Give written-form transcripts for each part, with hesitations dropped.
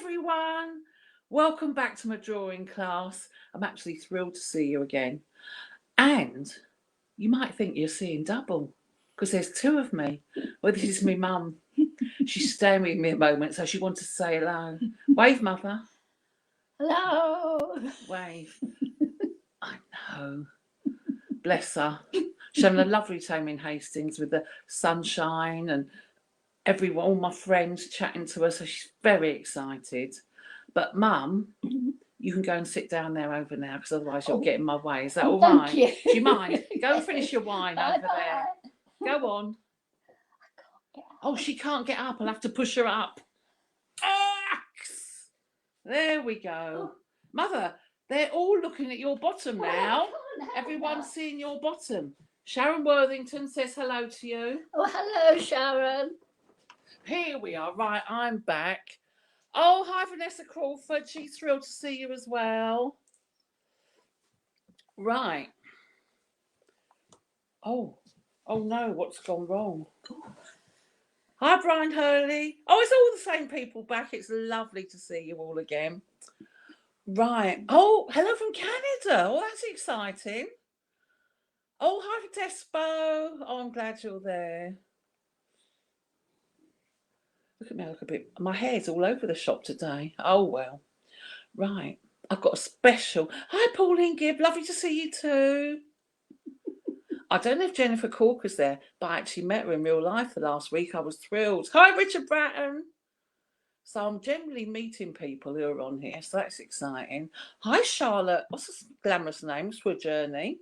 everyone. Welcome back to my drawing class. I'm actually thrilled to see you again. And you might think you're seeing double because there's two of me. Well, this is my mum. She's staying with me a moment, so she wanted to say hello. Wave, mother. Hello. Wave. I know. Bless her. She's having a lovely time in Hastings with the sunshine and everyone, all my friends chatting to her, so she's very excited. But mum, you can go and sit down there over now because otherwise you'll get in my way. Is that all right? Thank you. Do you mind? Go and finish your wine over there. Go on. Oh, she can't get up. I'll have to push her up. There we go. Mother, they're all looking at your bottom now. Everyone's seeing your bottom. Sharon Worthington says hello to you. Oh, hello, Sharon. Here we are. Right, I'm back. Oh, hi, Vanessa Crawford. She's thrilled to see you as well. Right. Oh no, what's gone wrong? Hi, Brian Hurley. Oh, it's all the same people back. It's lovely to see you all again. Right. Oh, hello from Canada. Oh, that's exciting. Oh, hi, Despo. Oh, I'm glad you're there. Look at me, I look a bit. My hair's all over the shop today. Oh, well. Right. I've got a special. Hi, Pauline Gibb. Lovely to see you too. I don't know if Jennifer Corker's there, but I actually met her in real life the last week. I was thrilled. Hi, Richard Bratton. So I'm generally meeting people who are on here, so that's exciting. Hi, Charlotte. What's a glamorous name? It's for a journey.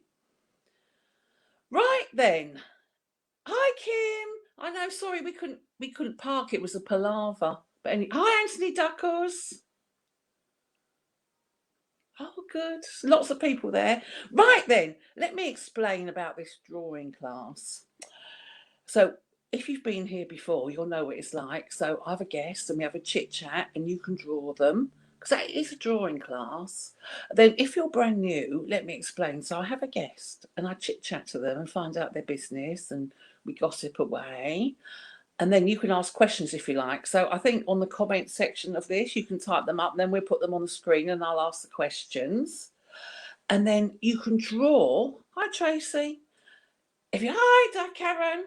Right then. Hi, Kim. I know. Sorry, we couldn't park. It was a palaver. But anyway, hi, Anthony Duckers. Oh, good. Lots of people there. Right then, let me explain about this drawing class. So if you've been here before, you'll know what it's like. So I have a guest and we have a chit chat and you can draw them because that is a drawing class. Then if you're brand new, let me explain. So I have a guest and I chit chat to them and find out their business and we gossip away. And then you can ask questions if you like. So I think on the comment section of this, you can type them up and then we'll put them on the screen and I'll ask the questions. And then you can draw. Hi, Tracy. Hi, Karen.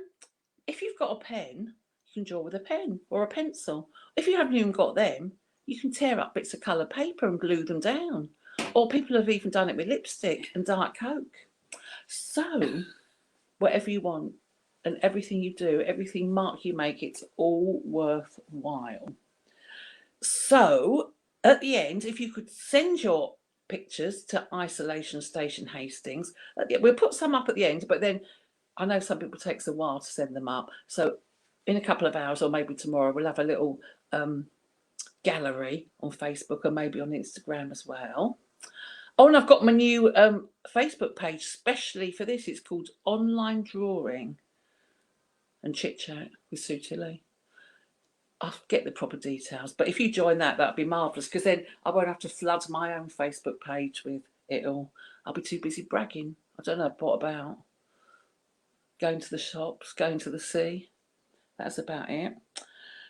If you've got a pen, you can draw with a pen or a pencil. If you haven't even got them, you can tear up bits of coloured paper and glue them down. Or people have even done it with lipstick and Diet Coke. So, whatever you want and everything you do, everything mark you make, it's all worthwhile. So, at the end, if you could send your pictures to Isolation Station Hastings, we'll put some up at the end, but then I know some people takes a while to send them up. So in a couple of hours or maybe tomorrow, we'll have a little gallery on Facebook and maybe on Instagram as well. Oh, and I've got my new Facebook page specially for this. It's called Online Drawing and Chit Chat with Sue Tilley. I'll get the proper details. But if you join that, that'd be marvellous because then I won't have to flood my own Facebook page with it all. I'll be too busy bragging. I don't know what about. Going to the shops, going to the sea. That's about it.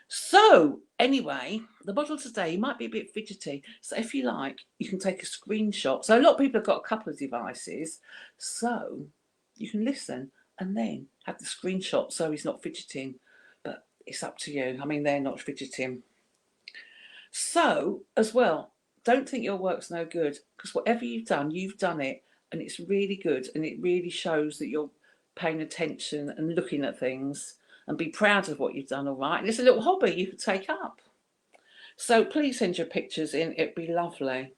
So anyway, the model today might be a bit fidgety. So if you like, you can take a screenshot. So a lot of people have got a couple of devices. So you can listen and then have the screenshot so he's not fidgeting. But it's up to you. I mean, they're not fidgeting. So as well, don't think your work's no good because whatever you've done it and it's really good and it really shows that you're paying attention and looking at things and be proud of what you've done, all right? And it's a little hobby you could take up. So please send your pictures in, it'd be lovely.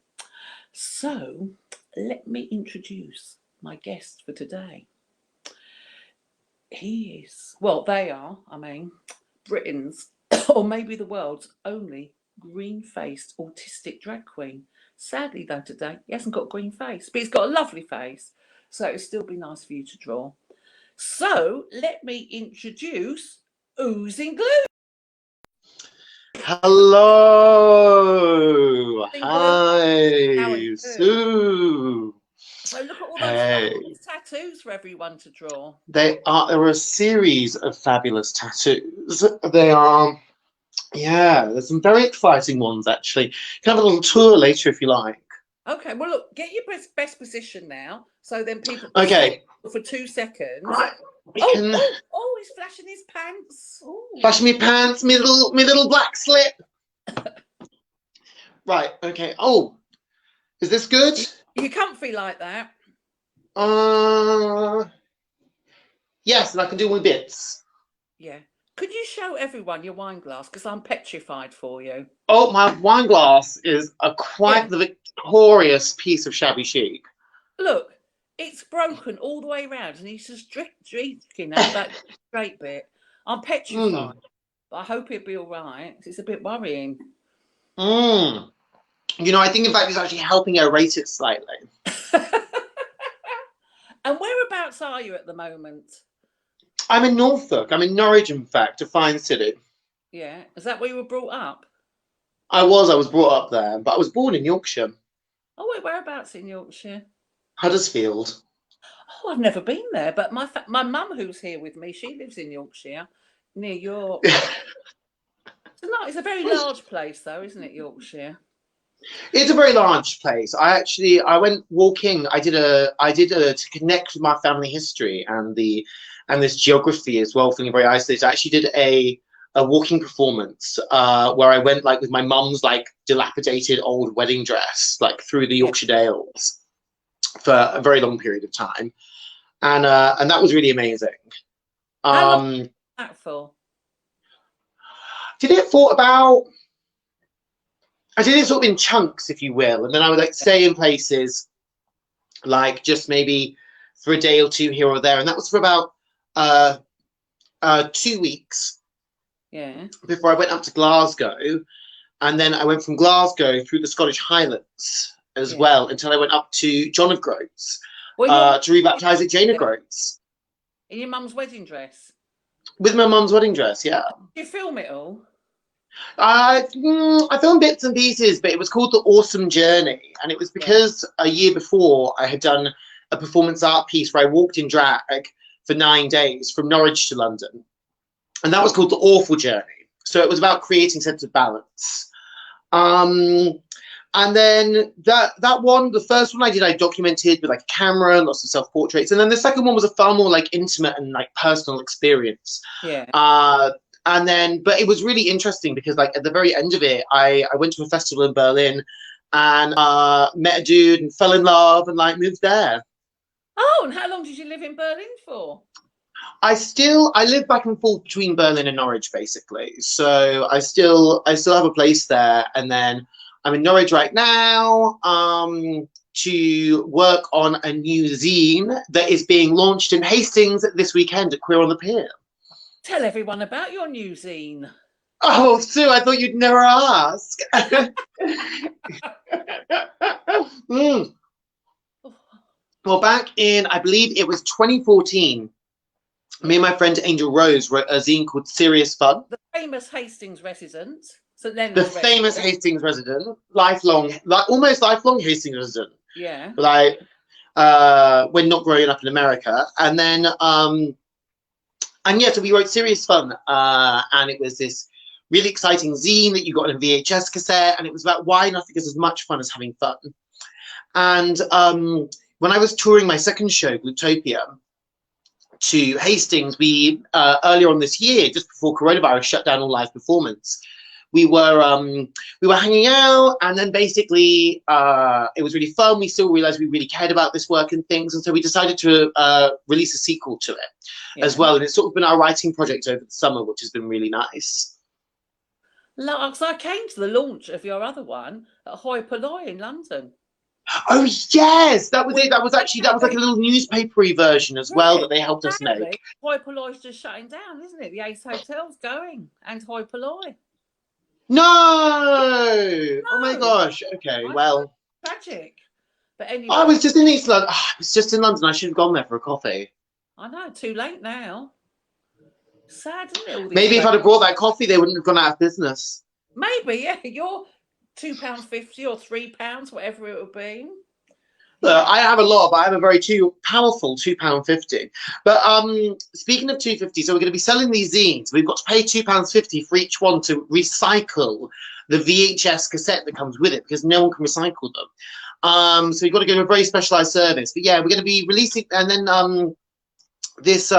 So let me introduce my guest for today. He is, well, they are, Britain's, or maybe the world's only green-faced autistic drag queen. Sadly though today, he hasn't got a green face, but he's got a lovely face. So it'd still be nice for you to draw. So let me introduce Oozing Gloop. Hello. Hi, Sue. So look at all those tattoos for everyone to draw. There are a series of fabulous tattoos. They are Yeah, there's some very exciting ones actually. You can have a little tour later if you like. Okay, well, look, get your best position now, so then people can see Okay, you for 2 seconds. right. We Oh, can oh, oh, he's flashing his pants. Ooh. flash me pants, me little black slip. Right, okay. Oh, is this good? You comfy like that? Yes, and I can do my bits. Yeah. Could you show everyone your wine glass? Because I'm petrified for you. Oh, my wine glass is quite Yeah. the victorious piece of shabby chic. Look, it's broken all the way around, and he's just drinking out that straight bit. I'm petrified, but I hope it'll be all right. It's a bit worrying. You know, I think in fact it's actually helping aerate it slightly. And whereabouts are you at the moment? I'm in Norfolk. I'm in Norwich, in fact, a fine city. Yeah. Is that where you were brought up? I was brought up there, but I was born in Yorkshire. Oh, wait, whereabouts in Yorkshire? Huddersfield. Oh, I've never been there, but my mum, who's here with me, she lives in Yorkshire, near York. It's a very large place, though, isn't it, Yorkshire? It's a very large place. I went walking. I did a to connect with my family history and this geography as well, feeling very isolated. I actually did a walking performance where I went like with my mum's like dilapidated old wedding dress like through the Yorkshire Dales for a very long period of time, and that was really amazing. How long was that for? Did it for about. I did it sort of in chunks, if you will, and then I would like stay in places like just maybe for a day or two here or there, and that was for about 2 weeks. Yeah. Before I went up to Glasgow, and then I went from Glasgow through the Scottish Highlands as well until I went up to John of Groats to rebaptise at Jane of Groats. In your mum's wedding dress? With my mum's wedding dress, yeah. Did you film it all? I filmed bits and pieces, but it was called The Awesome Journey, and it was because a year before I had done a performance art piece where I walked in drag for 9 days from Norwich to London, and that was called The Awful Journey. So it was about creating a sense of balance. And then that one, the first one I did, I documented with like a camera, lots of self-portraits, and then the second one was a far more like intimate and like personal experience. Yeah. And then, but it was really interesting because like at the very end of it, I went to a festival in Berlin and met a dude and fell in love and like moved there. Oh, and how long did you live in Berlin for? I live back and forth between Berlin and Norwich basically. So I still have a place there, and then I'm in Norwich right now to work on a new zine that is being launched in Hastings this weekend at Queer on the Pier. Tell everyone about your new zine. Oh, Sue, I thought you'd never ask. Well, back in, I believe it was 2014, me and my friend Angel Rose wrote a zine called Serious Fun. The famous Hastings resident. The famous Hastings resident, almost lifelong Hastings resident. Yeah. Like, when not growing up in America. And then, so we wrote Serious Fun, and it was this really exciting zine that you got on a VHS cassette, and it was about why nothing is as much fun as having fun. And when I was touring my second show, Glooptopia, to Hastings, we earlier on this year, just before coronavirus shut down all live performance, we were hanging out, and then basically it was really fun. We still realized we really cared about this work and things, and so we decided to release a sequel to it as well. And it's sort of been our writing project over the summer, which has been really nice. So I came to the launch of your other one at Hoi Polloi in London. Oh yes, that was it. That was like a little newspapery version as well that they helped us make. Hoi Polloi's just shutting down, isn't it? The Ace Hotel's going, and Hoi Polloi. No! Oh my gosh. Okay, well. Tragic. But anyway. I was just in East London. I was just in London. I should have gone there for a coffee. I know, too late now. Sad, isn't it? Maybe if I'd have brought that coffee, they wouldn't have gone out of business. Maybe, yeah. You're £2.50 or £3, whatever it would be. I have a lot, but I have a very too powerful £2.50. But speaking of 2.50, so we're going to be selling these zines. We've got to pay £2.50 for each one to recycle the VHS cassette that comes with it because no one can recycle them. So you've got to go to a very specialised service. But yeah, we're going to be releasing, and then this.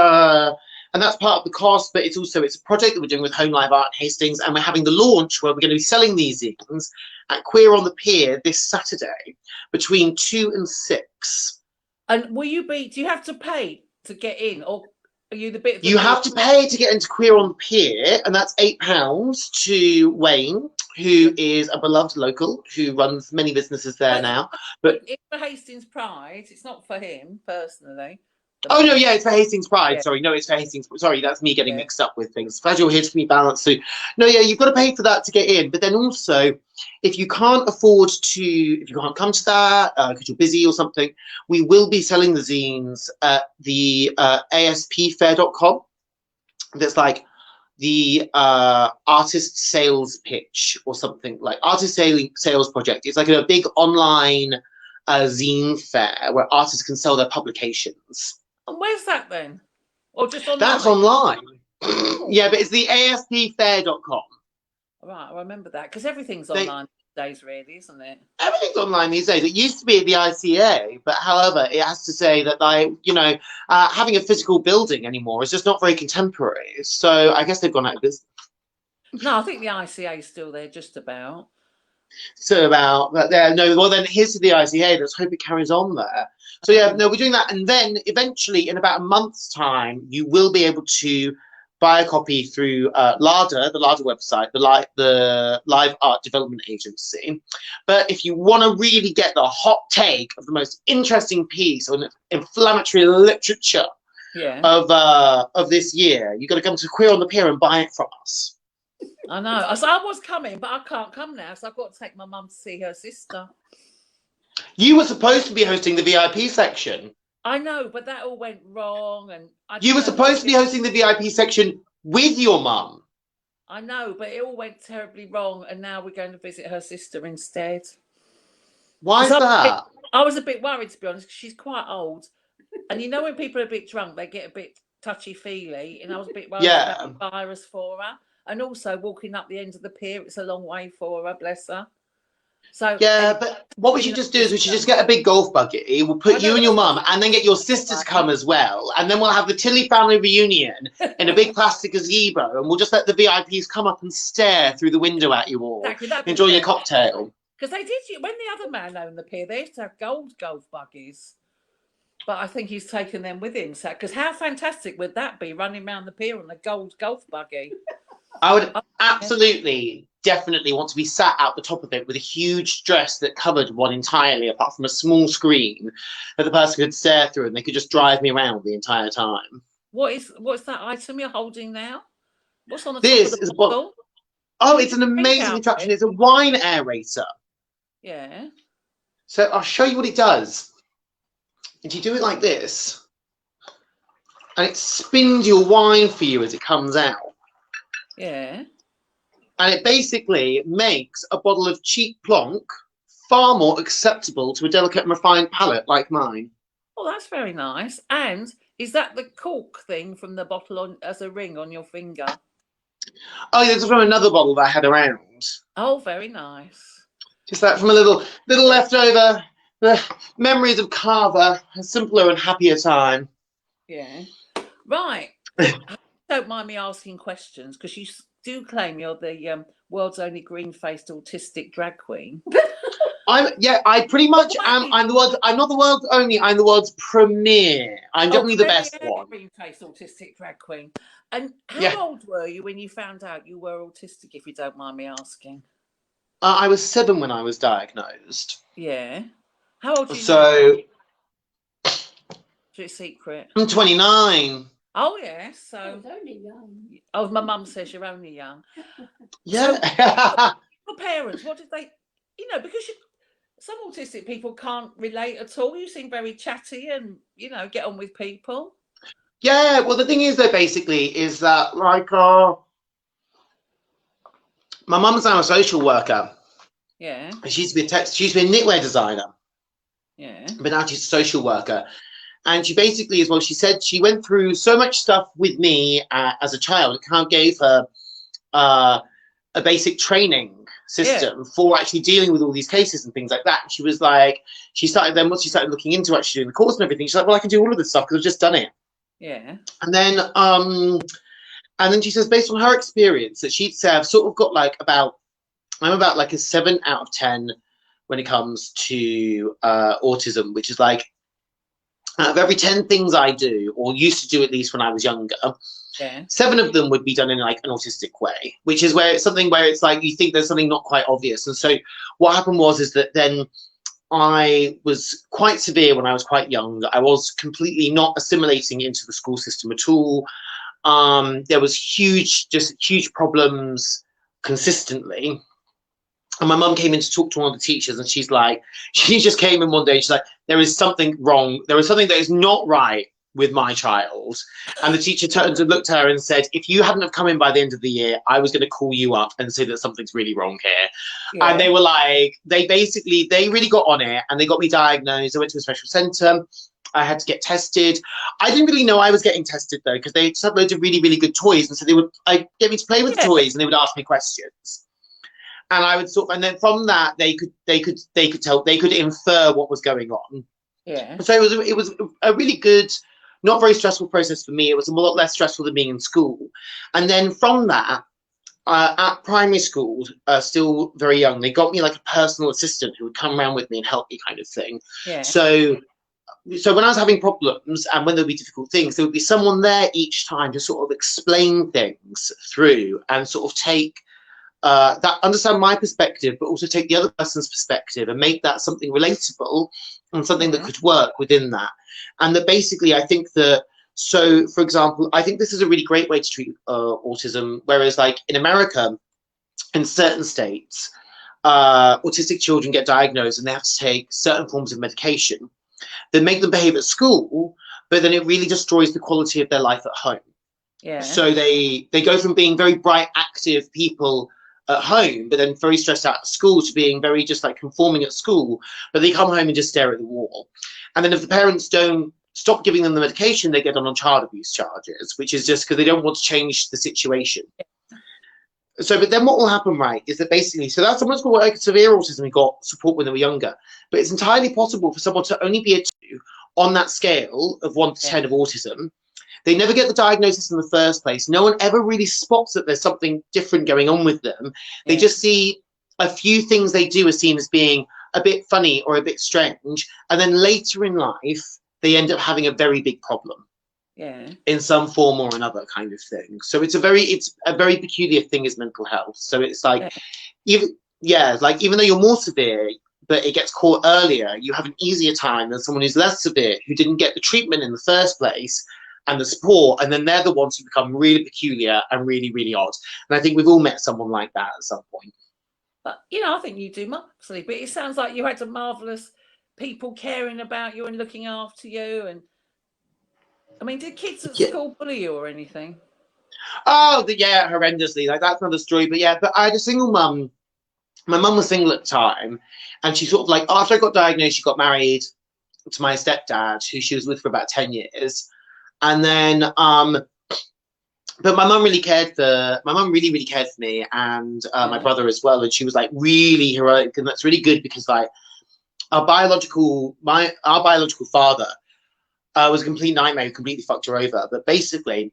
And that's part of the cost, but it's a project that we're doing with Home Live Art Hastings, and we're having the launch where we're going to be selling these zines at Queer on the Pier this Saturday between 2 and 6. And do you have to pay to get in, or are you the bit? You have to pay to get into Queer on the Pier, and that's £8 to Wayne, who is a beloved local who runs many businesses there now. But it's for Hastings Pride. It's not for him personally. Oh no, yeah, it's for Hastings Pride. Yeah. Sorry, no, it's for Hastings. Sorry, that's me getting mixed up with things. Glad you're here to be balanced. So, no, yeah, you've got to pay for that to get in. But then also, if you can't afford to, if you can't come to that because you're busy or something, we will be selling the zines at the aspfair.com. That's like the artist sales pitch or something, like artist sales project. It's like a big online zine fair where artists can sell their publications. And where's that then? Or just online? That's online. Yeah, but it's the aspfair.com. Right, I remember that because everything's online these days, really, isn't it? Everything's online these days. It used to be at the ICA, but however, it has to say that having a physical building anymore is just not very contemporary. So I guess they've gone out of business. No, I think the ICA is still there, just about. So about that there. No, well then here's to the ICA. Let's hope it carries on there. So yeah, no, we're doing that, and then eventually, in about a month's time, you will be able to buy a copy through LADA, the LADA website, the Live Art Development Agency. But if you want to really get the hot take of the most interesting piece on inflammatory literature of this year, you've got to come to Queer on the Pier and buy it from us. I know. So I was coming, but I can't come now, so I've got to take my mum to see her sister. You were supposed to be hosting the VIP section. I know, but that all went wrong, and you were supposed to be hosting the VIP section with your mum. I know, but it all went terribly wrong, and now we're going to visit her sister instead. Why is that? I was a bit worried, to be honest, because she's quite old, and you know when people are a bit drunk, they get a bit touchy-feely, and I was a bit worried about the virus for her, and also walking up the end of the pier, it's a long way for her, bless her. So yeah, but what we should just do is we should just get a big golf buggy. We'll put you and your mum, and then get your sister to come as well, and then we'll have the Tilley family reunion in a big plastic gazebo, and we'll just let the VIPs come up and stare through the window at you all, enjoy your cocktail. Because they did, when the other man owned the pier, they used to have gold golf buggies, but I think he's taken them with him. So, because how fantastic would that be, running around the pier on a gold golf buggy? I would absolutely, definitely want to be sat out the top of it with a huge dress that covered one entirely, apart from a small screen that the person could stare through, and they could just drive me around the entire time. What's that item you're holding now? What's on the this top of the bottle? Oh, it's an amazing attraction. It's a wine aerator. Yeah. So I'll show you what it does. If you do it like this, and it spins your wine for you as it comes out. Yeah. And it basically makes a bottle of cheap plonk far more acceptable to a delicate and refined palate like mine. Oh, that's very nice. And is that the cork thing from the bottle as a ring on your finger? Oh, yeah, this is from another bottle that I had around. Oh, very nice. Just that from a little leftover. The memories of Carver, a simpler and happier time. Yeah. Right. Don't mind me asking questions, because you do claim you're the world's only green-faced autistic drag queen. I pretty much am. I'm not the world's only. I'm the world's premiere. I'm definitely the best one. Green-faced autistic drag queen. And how old were you when you found out you were autistic, if you don't mind me asking? I was 7 when I was diagnosed. Yeah. How old are you? So. Is it a secret? I'm 29. Oh yes, so I was only young. Oh, my mum says you're only young. Yeah. So, your parents, what did they? Because some autistic people can't relate at all. You seem very chatty and get on with people. Yeah. Well, the thing is, though, basically, is that like my mum's now a social worker. Yeah. She used to be a knitwear designer. Yeah. but now she's a social worker. And she basically, as well, she said she went through so much stuff with me as a child. It kind of gave her a basic training system for actually dealing with all these cases and things like that. And she was like, once she started looking into actually doing the course and everything, she's like, well, I can do all of this stuff because I've just done it. Yeah. And then she says, based on her experience, that she'd say I've sort of got I'm about like a 7 out of 10 when it comes to autism, which is like, out of every 10 things I do, or used to do at least when I was younger, 7 of them would be done in like an autistic way, which is where it's something where it's like you think there's something not quite obvious. And so what happened is that then I was quite severe when I was quite young. I was completely not assimilating into the school system at all. There was huge problems consistently. And my mum came in to talk to one of the teachers, and she just came in one day. She's like, there is something wrong. There is something that is not right with my child. And the teacher turned and looked at her and said, if you hadn't have come in by the end of the year, I was going to call you up and say that something's really wrong here. And they were like, they really got on it, and they got me diagnosed. I went to a special centre. I had to get tested. I didn't really know I was getting tested though, because they just had loads of really, really good toys. And so they would get me to play with the toys, and they would ask me questions. And I would and then from that they could infer what was going on. Yeah. So it was a really good, not very stressful process for me. It was a lot less stressful than being in school. And then from that, at primary school, still very young, they got me like a personal assistant who would come around with me and help me, kind of thing. Yeah. So when I was having problems and when there would be difficult things, there would be someone there each time to sort of explain things through and sort of take understand my perspective, but also take the other person's perspective and make that something relatable and something that could work within that. And that basically, I think that, so for example, I think this is a really great way to treat autism, whereas like in America, in certain states, autistic children get diagnosed and they have to take certain forms of medication that make them behave at school, but then it really destroys the quality of their life at home. Yeah. So they go from being very bright, active people at home, but then very stressed out at school, to being very just like conforming at school, but they come home and just stare at the wall. And then if the parents don't stop giving them the medication, they get on child abuse charges, which is just because they don't want to change the situation. So, but then what will happen, right, is that basically, so that's someone's got like severe autism who got support when they were younger, but it's entirely possible for someone to only be a 2 on that scale of 1 to 10 of autism. They never get the diagnosis in the first place. No one ever really spots that there's something different going on with them. They just see a few things they do as seen as being a bit funny or a bit strange. And then later in life, they end up having a very big problem. Yeah. In some form or another, kind of thing. So it's a very peculiar thing, is mental health. So it's like, even though you're more severe, but it gets caught earlier, you have an easier time than someone who's less severe, who didn't get the treatment in the first place and the support, and then they're the ones who become really peculiar and really, really odd. And I think we've all met someone like that at some point. But, you know, I think you do marvellously. But it sounds like you had some marvellous people caring about you and looking after you. And, I mean, did kids at school bully you or anything? Oh, yeah, horrendously. Like, that's another story. But, yeah, but I had a single mum. My mum was single at the time. And she sort of, like, after I got diagnosed, she got married to my stepdad, who she was with for about 10 years. And then, but my mum really cared for, really cared for me, and my brother as well. And she was like really heroic, and that's really good, because like our biological father was a complete nightmare, who completely fucked her over. But basically,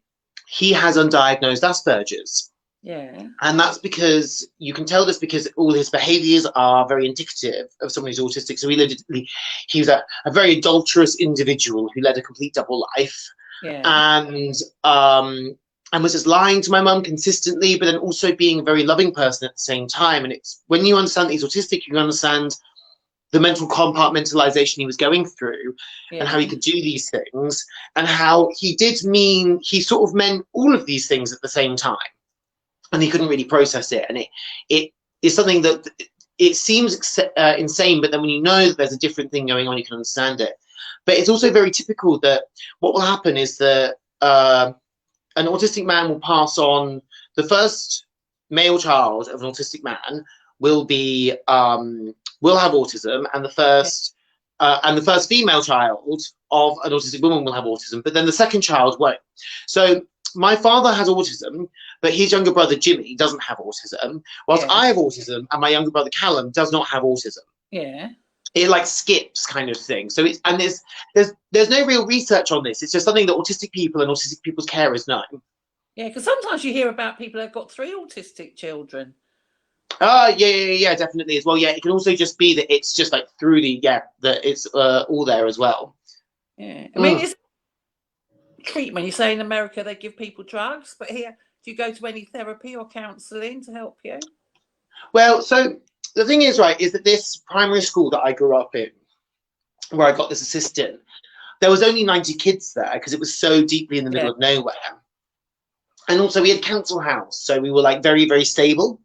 he has undiagnosed Asperger's. Yeah. And that's because, you can tell this because all his behaviors are very indicative of someone who's autistic. So he was a very adulterous individual who led a complete double life. Yeah. And was just lying to my mum consistently, but then also being a very loving person at the same time. And it's when you understand that he's autistic, you understand the mental compartmentalization he was going through, and how he could do these things, and how he sort of meant all of these things at the same time, and he couldn't really process it. And it is something that it seems insane, but then when you know that there's a different thing going on, you can understand it. But it's also very typical that what will happen is that an autistic man will pass on, the first male child of an autistic man will have autism, and the first and the first female child of an autistic woman will have autism, but then the second child won't. So my father has autism, but his younger brother Jimmy doesn't have autism, whilst I have autism and my younger brother Callum does not have autism. Yeah. It like skips kind of thing. So it's, and there's no real research on this. It's just something that autistic people and autistic people's carers know. Yeah, because sometimes you hear about people that've got 3 autistic children. Yeah, definitely as well. Yeah, it can also just be that it's just like through the that it's all there as well. Yeah, I mean, it's treatment. You say in America they give people drugs, but here, do you go to any therapy or counselling to help you? Well, so the thing is, right, is that this primary school that I grew up in, where I got this assistant, there was only 90 kids there because it was so deeply in the middle of nowhere. And also we had council house, so we were like very, very stable.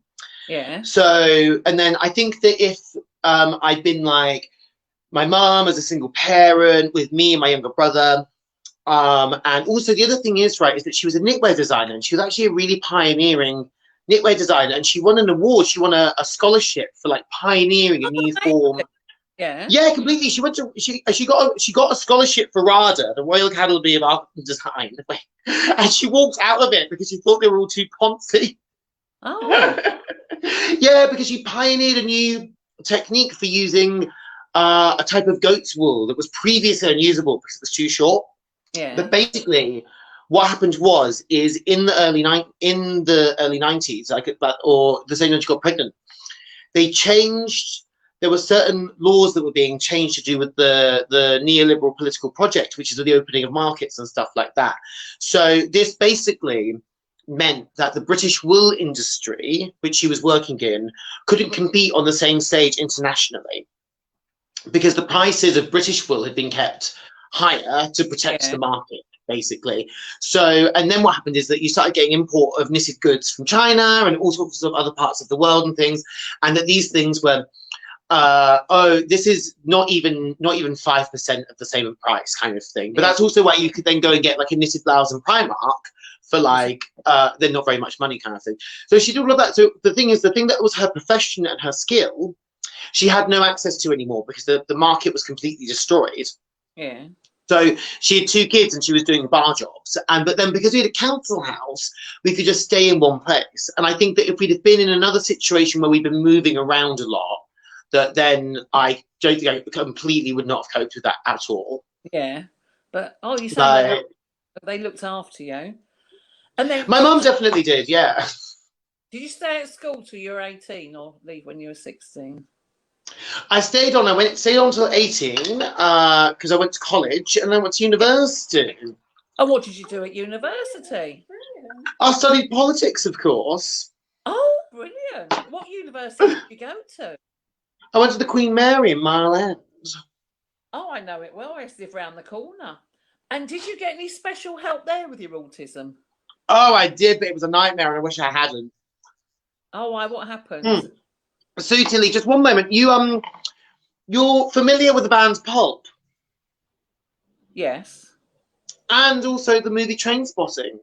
Yeah. So, and then I think that if I'd been like my mum as a single parent with me and my younger brother, and also the other thing is, right, is that she was a knitwear designer, and she was actually a really pioneering knitwear designer, and she won an award. She won a scholarship for like pioneering a new form. Yeah, completely. She went to she got a scholarship for RADA, the Royal Academy of Art and Design, and she walked out of it because she thought they were all too poncy. Oh. Yeah, because she pioneered a new technique for using a type of goat's wool that was previously unusable because it was too short. Yeah. But basically, what happened was in the early 90s, or the same when she got pregnant, they changed. There were certain laws that were being changed to do with the neoliberal political project, which is the opening of markets and stuff like that. So this basically meant that the British wool industry, which she was working in, couldn't compete on the same stage internationally because the prices of British wool had been kept higher to protect the market, basically. So, and then what happened is that you started getting import of knitted goods from China and all sorts of other parts of the world and things, and that these things were this is not even 5% of the same price kind of thing. But that's also why you could then go and get like a knitted blouse in Primark for like they're not very much money kind of thing. So she did all of that. So the thing is, the thing that was her profession and her skill, she had no access to anymore because the market was completely destroyed. Yeah. So she had 2 kids and she was doing bar jobs. But then because we had a council house, we could just stay in one place. And I think that if we'd have been in another situation where we'd been moving around a lot, that then I don't think I completely would not have coped with that at all. Yeah. But you say they looked after you. And then my mum definitely did, yeah. Did you stay at school till you were 18 or leave when you were 16? I stayed on. I stayed on till 18 because I went to college and then went to university. And what did you do at university? I studied politics, of course. Oh, brilliant. What university did you go to? I went to the Queen Mary in Mile End. Oh, I know it well. I used to live round the corner. And did you get any special help there with your autism? Oh, I did, but it was a nightmare and I wish I hadn't. Oh, why? What happened? Sue Tilley, just one moment. You're familiar with the band Pulp? Yes. And also the movie Trainspotting?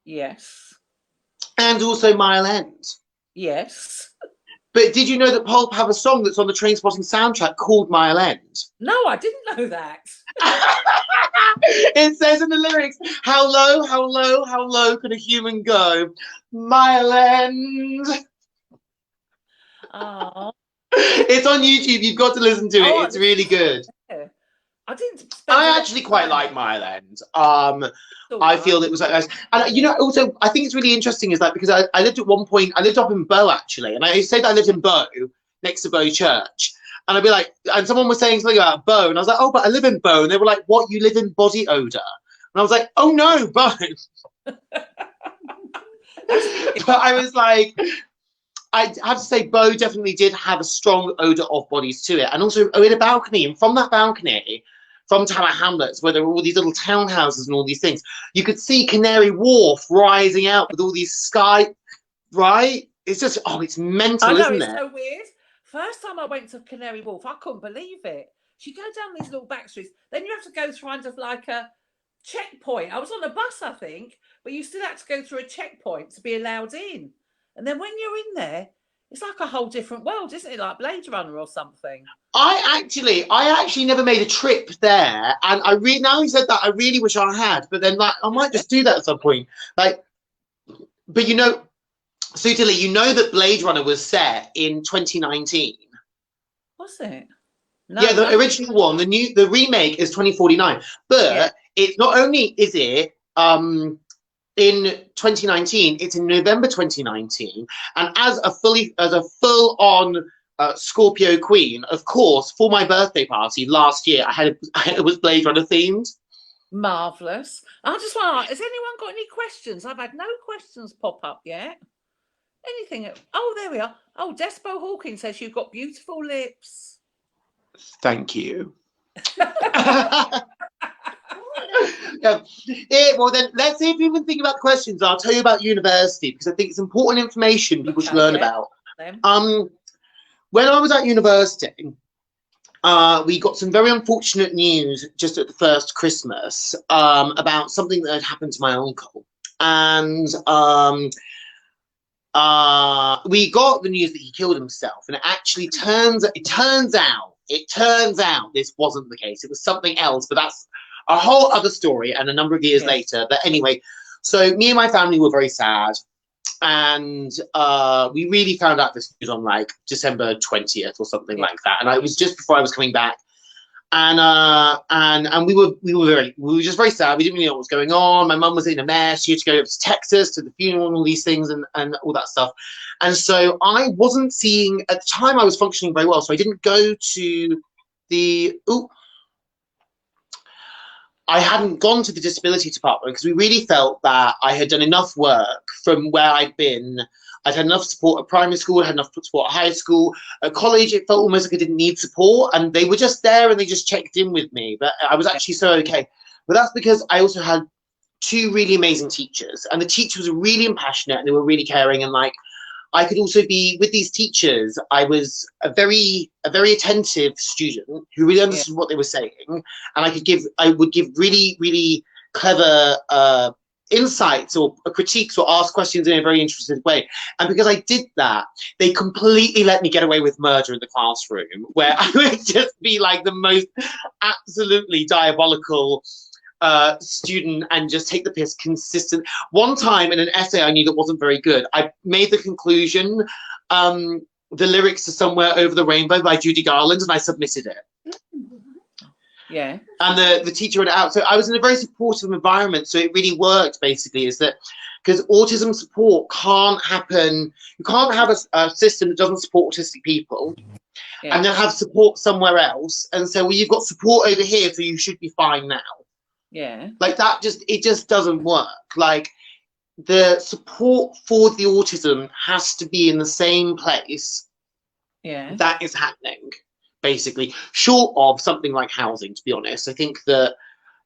Yes. And also Mile End? Yes. But did you know that Pulp have a song that's on the Trainspotting soundtrack called Mile End? No, I didn't know that. It says in the lyrics, how low could a human go? Mile End. Oh. It's on YouTube. You've got to listen to it. It's really good. I didn't. I actually quite like Mile End. I feel it was like nice. And also I think it's really interesting is that because I lived at one point, I lived up in Bow actually, and I said I lived in Bow next to Bow Church, and I'd be like, and someone was saying something about Bow, and I was like, oh, but I live in Bow, and they were like, what? You live in body odor? And I was like, oh no, Bow. But I was like, I have to say, Bow definitely did have a strong odor of bodies to it, and also in a balcony, and from that balcony. From Tower Hamlets, where there were all these little townhouses and all these things, you could see Canary Wharf rising out with all these sky, right? It's just, it's mental, isn't it? It's so weird. First time I went to Canary Wharf, I couldn't believe it. You go down these little back streets, then you have to go through kind of like a checkpoint. I was on a bus, I think, but you still had to go through a checkpoint to be allowed in. And then when you're in there, It's like a whole different world, isn't it? Like Blade Runner or something. I actually never made a trip there, and now you said that, I really wish I had. But then, like, I might just do that at some point. Like, but you know, Sue Tilley, you know that Blade Runner was set in 2019. Was it? No, Yeah, the original one. The remake is 2049. But it's not only is it in 2019, it's in November 2019, and as a full on Scorpio queen, of course, for my birthday party last year, it was Blade Runner themed. Marvellous. I just want to ask, has anyone got any questions? I've had no questions pop up yet. Anything? Oh, there we are. Oh, Despo Hawkins says you've got beautiful lips. Thank you. Well, then let's see if you can think about questions. I'll tell you about university, because I think it's important information people should learn about. When I was at university, we got some very unfortunate news just at the first Christmas about something that had happened to my uncle, and we got the news that he killed himself, and it actually turns out this wasn't the case. It was something else, but that's a whole other story and a number of years later. But anyway, so me and my family were very sad, and we really found out this news on like December 20th or something like that, and it was just before I was coming back, and we were just very sad. We didn't really know what was going on. My mum was in a mess. She had to go up to Texas to the funeral and all these things and all that stuff, and so I wasn't seeing, at the time I was functioning very well, so I didn't go to the I hadn't gone to the disability department, because we really felt that I had done enough work from where I'd been. I'd had enough support at primary school, I had enough support at high school. At college, it felt almost like I didn't need support, and they were just there and they just checked in with me. But I was actually so okay. But that's because I also had two really amazing teachers, and the teachers were really impassionate and they were really caring, and like, I could also be with these teachers. I was a very attentive student who really understood what they were saying, and I would give really, really clever insights or critiques or ask questions in a very interested way. And because I did that, they completely let me get away with murder in the classroom, where I would just be like the most absolutely diabolical student and just take the piss consistent. One time in an essay I knew that wasn't very good, I made the conclusion, the lyrics to Somewhere Over the Rainbow by Judy Garland, and I submitted it. Yeah. And the teacher read it out. So I was in a very supportive environment, so it really worked, basically, is that because autism support can't happen, you can't have a system that doesn't support autistic people and then have support somewhere else and say, well, you've got support over here, so you should be fine now. Yeah. Like that, it just doesn't work. Like, the support for the autism has to be in the same place that is happening, basically, short of something like housing. To be honest, I think that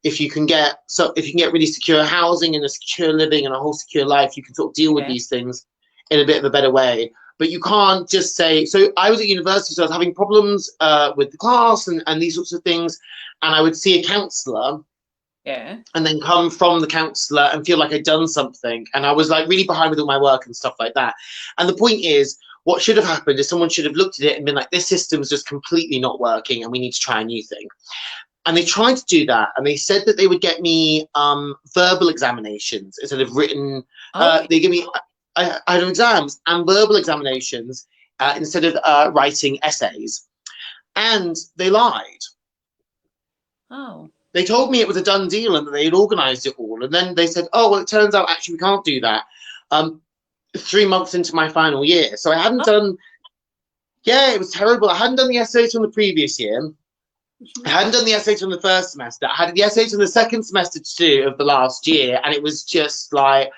if you can get really secure housing and a secure living and a whole secure life, you can sort of deal with these things in a bit of a better way. But you can't just say, so I was at university, so I was having problems with the class and these sorts of things, and I would see a counsellor. Yeah. And then come from the counsellor and feel like I'd done something. And I was like really behind with all my work and stuff like that. And the point is, what should have happened is someone should have looked at it and been like, this system's just completely not working and we need to try a new thing. And they tried to do that. And they said that they would get me verbal examinations instead of written. They give me, I had exams and verbal examinations instead of writing essays. And they lied. Oh. They told me it was a done deal and that they had organised it all. And then they said, oh, well, it turns out actually we can't do that 3 months into my final year. So I hadn't done, it was terrible. I hadn't done the essays from the previous year. I hadn't done the essays from the first semester. I had the essays from the second semester to do of the last year. And it was just like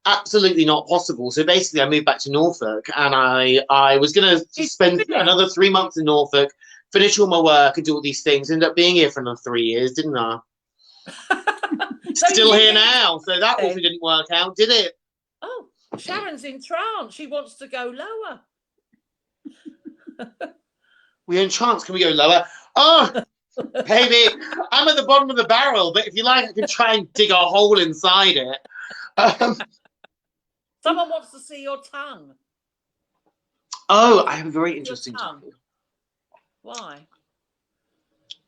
absolutely not possible. So basically I moved back to Norfolk, and I was going to spend another 3 months in Norfolk, finish all my work and do all these things. Ended up being here for another 3 years, didn't I? Still here now. So that also didn't work out, did it? Oh, Sharon's in trance. She wants to go lower. We're in trance. Can we go lower? Oh, baby, I'm at the bottom of the barrel, but if you like, I can try and dig a hole inside it. Someone wants to see your tongue. Oh, I have a very Your interesting tongue. tongue. Why?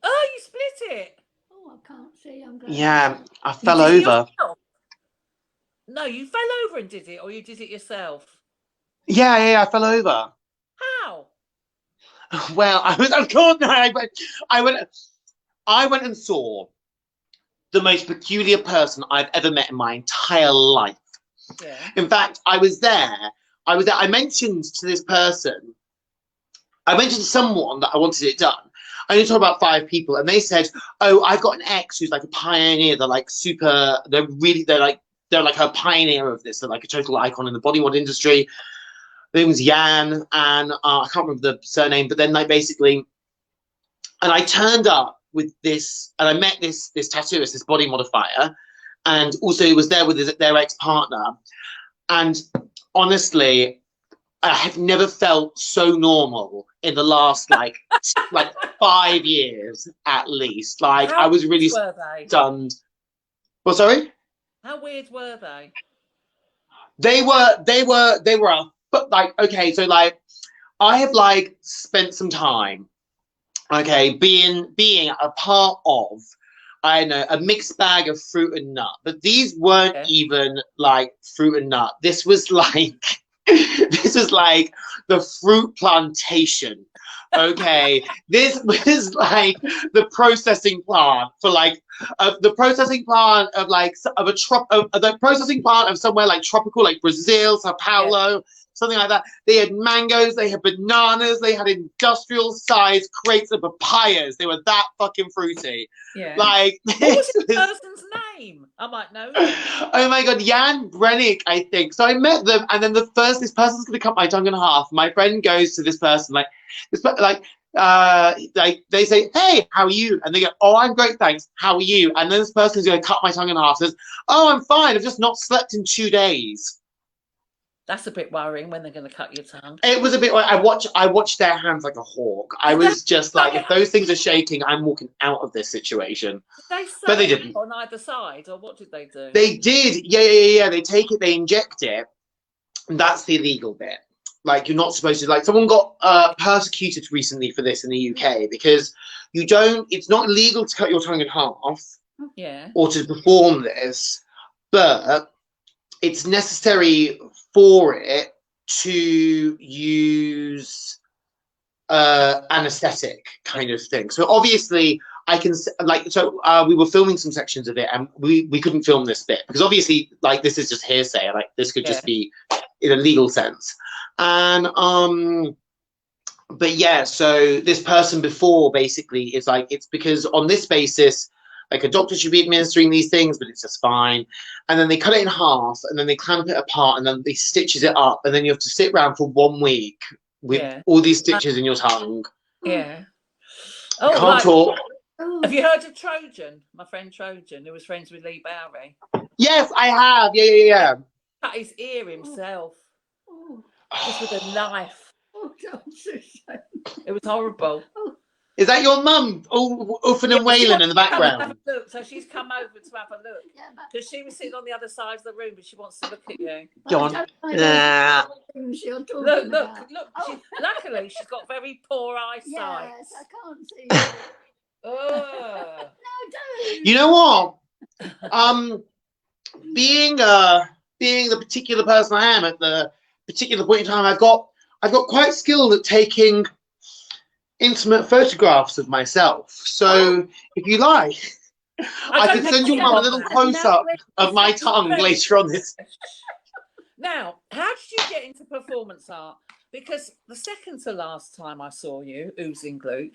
Oh, you split it. Oh, I can't see. I'm going. Yeah, I You fell did it over. yourself? No, you fell over and did it, or you did it yourself? Yeah, I fell over. How? Well, I was, of course, no, I went and saw the most peculiar person I've ever met in my entire life. Yeah. In fact, I was there. I mentioned to this person, I mentioned to someone that I wanted it done. I only told about 5 people, and they said, "Oh, I've got an ex who's like a pioneer. They're like super. They're like a pioneer of this. They're like a total icon in the bodyboard industry." Her name was Jan, and I can't remember the surname. But then, like, basically, and I turned up with this, and I met this tattooist, this body modifier, and also he was there with their ex partner. And honestly, I have never felt so normal in the last like 5 years at least. Like, I How was really were they? stunned. Well, sorry. How weird were they? They were but like, okay, so like I have like spent some time, okay, being a part of, I know, a mixed bag of fruit and nut, but these weren't even like fruit and nut. This was like this was like the fruit plantation. Okay, this was like the processing plant for like the processing plant of like the processing plant of somewhere like tropical, like Brazil, Sao Paulo, something like that. They had mangoes, they had bananas, they had industrial sized crates of papayas. They were that fucking fruity. Yeah. Like, what was this person's name? I might know them. Oh my god, Jan Brennick, I think. So I met them, and then this person's gonna cut my tongue in half. My friend goes to this person, like they say, "Hey, how are you?" And they go, "Oh, I'm great, thanks. How are you?" And then this person's gonna cut my tongue in half. Says, "Oh, I'm fine. I've just not slept in 2 days." That's a bit worrying when they're going to cut your tongue. It was a bit. I watched their hands like a hawk. I was just like, if those things are shaking, I'm walking out of this situation. Did they but they didn't. On either side, or what did they do? They did. Yeah. They take it, they inject it. And that's the illegal bit. Like, you're not supposed to. Like, someone got persecuted recently for this in the UK because you don't. It's not illegal to cut your tongue in half. Yeah. Or to perform this, but it's necessary for it to use anesthetic kind of thing. So obviously I can we were filming some sections of it, and we couldn't film this bit because obviously, like, this is just hearsay. Like, this could just be in a legal sense. And but yeah, so this person before basically is like, it's because on this basis, like, a doctor should be administering these things, but it's just fine. And then they cut it in half, and then they clamp it apart, and then they stitches it up, and then you have to sit around for 1 week with all these stitches in your tongue. Yeah. Oh, you can't talk. Have you heard of Trojan? My friend Trojan, who was friends with Lee Bowery. Yes, I have. Yeah. Cut his ear himself. Just with a knife. Oh, God. It was horrible. Is that your mum, oofing and wailing in the background? Look, so she's come over to have a look because she was sitting on the other side of the room, but she wants to look at you. Go on. Look. Luckily, she's got very poor eyesight. Yes, I can't see. Oh. No, don't. You know what? Being the particular person I am at the particular point in time, I've got quite skilled at taking intimate photographs of myself. So if you like, I could send your mum a little close-up of my tongue later on this. Now, how did you get into performance art? Because the second to last time I saw you, Oozing Gloop,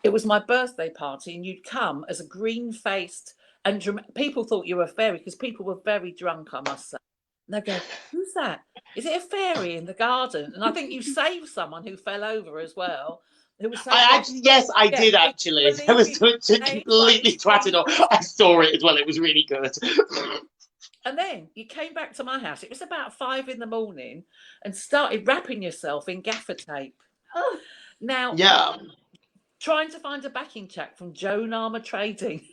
it was my birthday party, and you'd come as a green-faced, and people thought you were a fairy because people were very drunk, I must say. And they go, "Who's that? Is it a fairy in the garden?" And I think you saved someone who fell over as well. Who was Yes, I did actually. I was completely twatted off. I saw it as well. It was really good. And then you came back to my house. It was about 5 in.the.morning, and started wrapping yourself in gaffer tape. Oh. Now, trying to find a backing track from Joan Armour Trading.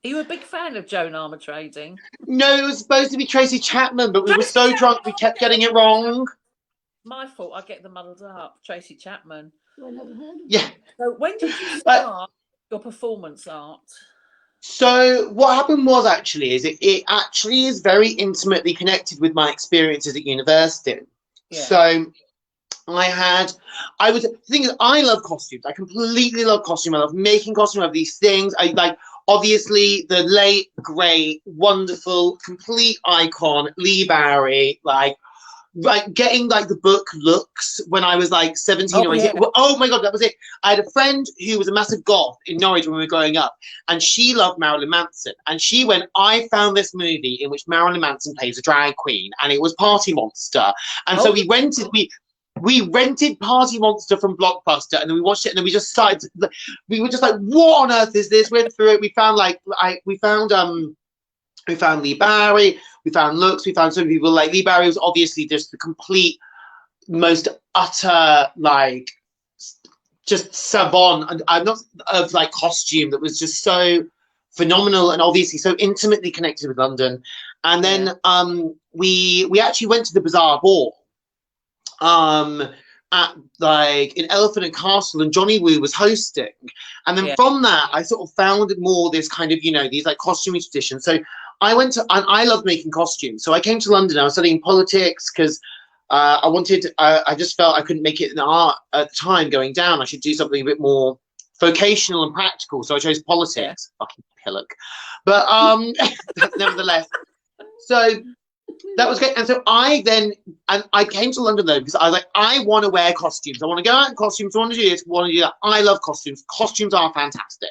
Are you a big fan of Joan Armour Trading? No, it was supposed to be Tracy Chapman, but we were so drunk we kept getting it wrong. My fault. I get them muddled up. Tracy Chapman. I never heard of Yeah. it. So when did you start your performance art? So what happened was actually is it actually is very intimately connected with my experiences at university. Yeah. So the thing is, I love costumes. I completely love costume. I love making costume. I love these things. I like, obviously, the late, great, wonderful, complete icon, Lee Barry, like getting like the book looks when I was like 17 or 18. Yeah. Oh my God, that was it. I had a friend who was a massive goth in Norwich when we were growing up, and she loved Marilyn Manson. And she went, I found this movie in which Marilyn Manson plays a drag queen, and it was Party Monster. And so we rented Party Monster from Blockbuster, and then we watched it, and then we just started. We were just like, "What on earth is this?" Went through it. We found we found Lee Barry. We found looks. We found some people like Lee Barry was obviously just the complete, most utter like, just savant, and I'm not of like costume that was just so phenomenal and obviously so intimately connected with London. And then we actually went to the Bazaar Ball. At like in Elephant and Castle, and Johnny Woo was hosting, and then from that I sort of found more this kind of, you know, these like costuming traditions. So I went to, and I love making costumes, so I came to London. I was studying politics because I just felt I couldn't make it in art at the time going down. I should do something a bit more vocational and practical, so I chose politics. Fucking pillock. But nevertheless, so that was great. And so I came to London though, because I was like, I want to wear costumes. I want to go out in costumes. I want to do this, I want to do that. I love costumes. Costumes are fantastic.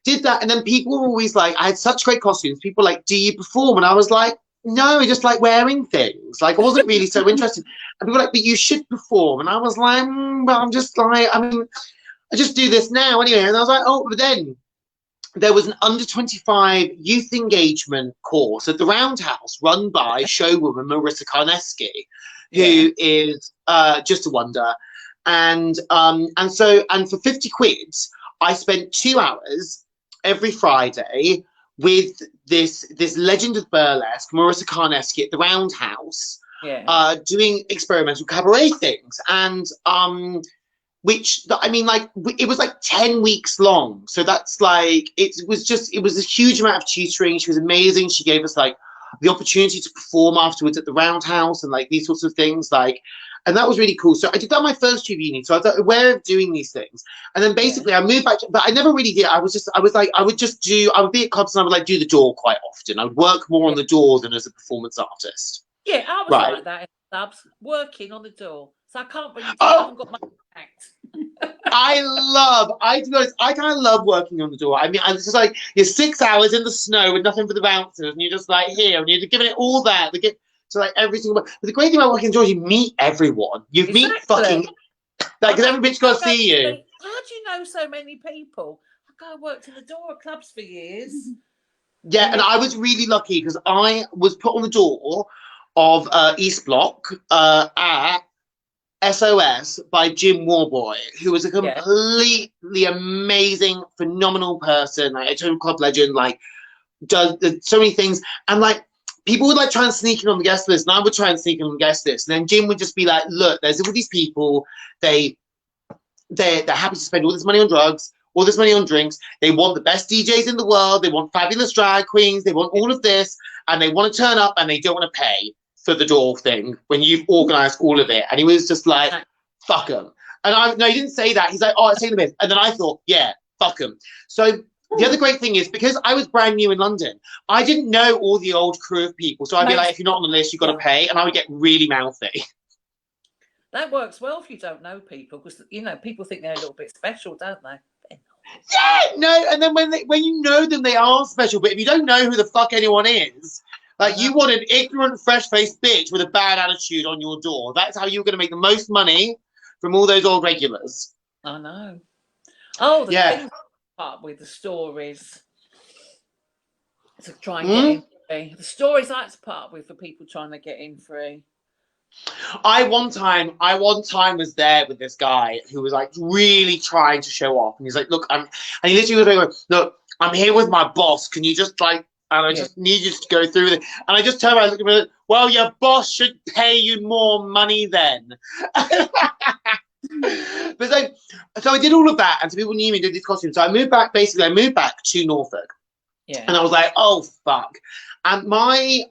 Did that. And then people were always like, I had such great costumes. People were like, do you perform? And I was like, no, I just like wearing things. Like, I wasn't really so interested. And people were like, but you should perform. And I was like, but I'm just like, I mean, I just do this now anyway. And I was like, oh, but then there was an under 25 youth engagement course at the Roundhouse run by showwoman Marissa Karneski, who is just a wonder. And for 50 quid, I spent 2 hours every Friday with this legend of burlesque, Marissa Karneski, at the Roundhouse, doing experimental cabaret things. And which, I mean, like, it was like 10 weeks long. So that's like, it was a huge amount of tutoring. She was amazing. She gave us like the opportunity to perform afterwards at the Roundhouse and like these sorts of things, like, and that was really cool. So I did that my first year of uni. So I was aware of doing these things. And then basically I moved back, but I never really did. I would be at clubs and I would like do the door quite often. I would work more on the door than as a performance artist. Yeah, I was like that in clubs, working on the door. So I can't really do I haven't got my act. To be honest, I kind of love working on the door. I mean, it's just like you're 6 hours in the snow with nothing for the bouncers, and you're just like here, and you're giving it all that. So like every single one. But the great thing about working on doors, you meet everyone. You meet fucking like, because every bitch got to see you. How do you know so many people? I worked in the door at clubs for years. Yeah, and I was really lucky because I was put on the door of East Block at SOS by Jim Warboy, who was a completely amazing, phenomenal person, like a total club legend, like does so many things. And like people would like try and sneak in on the guest list, and I would try and sneak in on the guest list. And then Jim would just be like, look, there's all these people, they're happy to spend all this money on drugs, all this money on drinks. They want the best DJs in the world, they want fabulous drag queens, they want all of this, and they want to turn up and they don't want to pay for the door thing when you've organized all of it. And he was just like, fuck him. And no, he didn't say that. He's like, oh, I say the myth. And then I thought, yeah, fuck him. So the other great thing is, because I was brand new in London, I didn't know all the old crew of people. So I'd be like, if you're not on the list, you've got to pay. And I would get really mouthy. That works well if you don't know people, because, you know, people think they're a little bit special, don't they? Yeah, no. And then when you know them, they are special. But if you don't know who the fuck anyone is, like, you want an ignorant, fresh-faced bitch with a bad attitude on your door. That's how you're going to make the most money from all those old regulars. I know. Oh, the thing part with the stories to try and get in free. The stories that's part with for people trying to get in free. I one time was there with this guy who was like really trying to show off, and he's like, look, and he literally was like, look, I'm here with my boss. Can you just like and I just need you to go through it. And I just turned around and looked at her, well, your boss should pay you more money then. But so I did all of that, and so people knew me, did these costumes. So I moved back to Norfolk. Yeah. And I was like, oh fuck. And my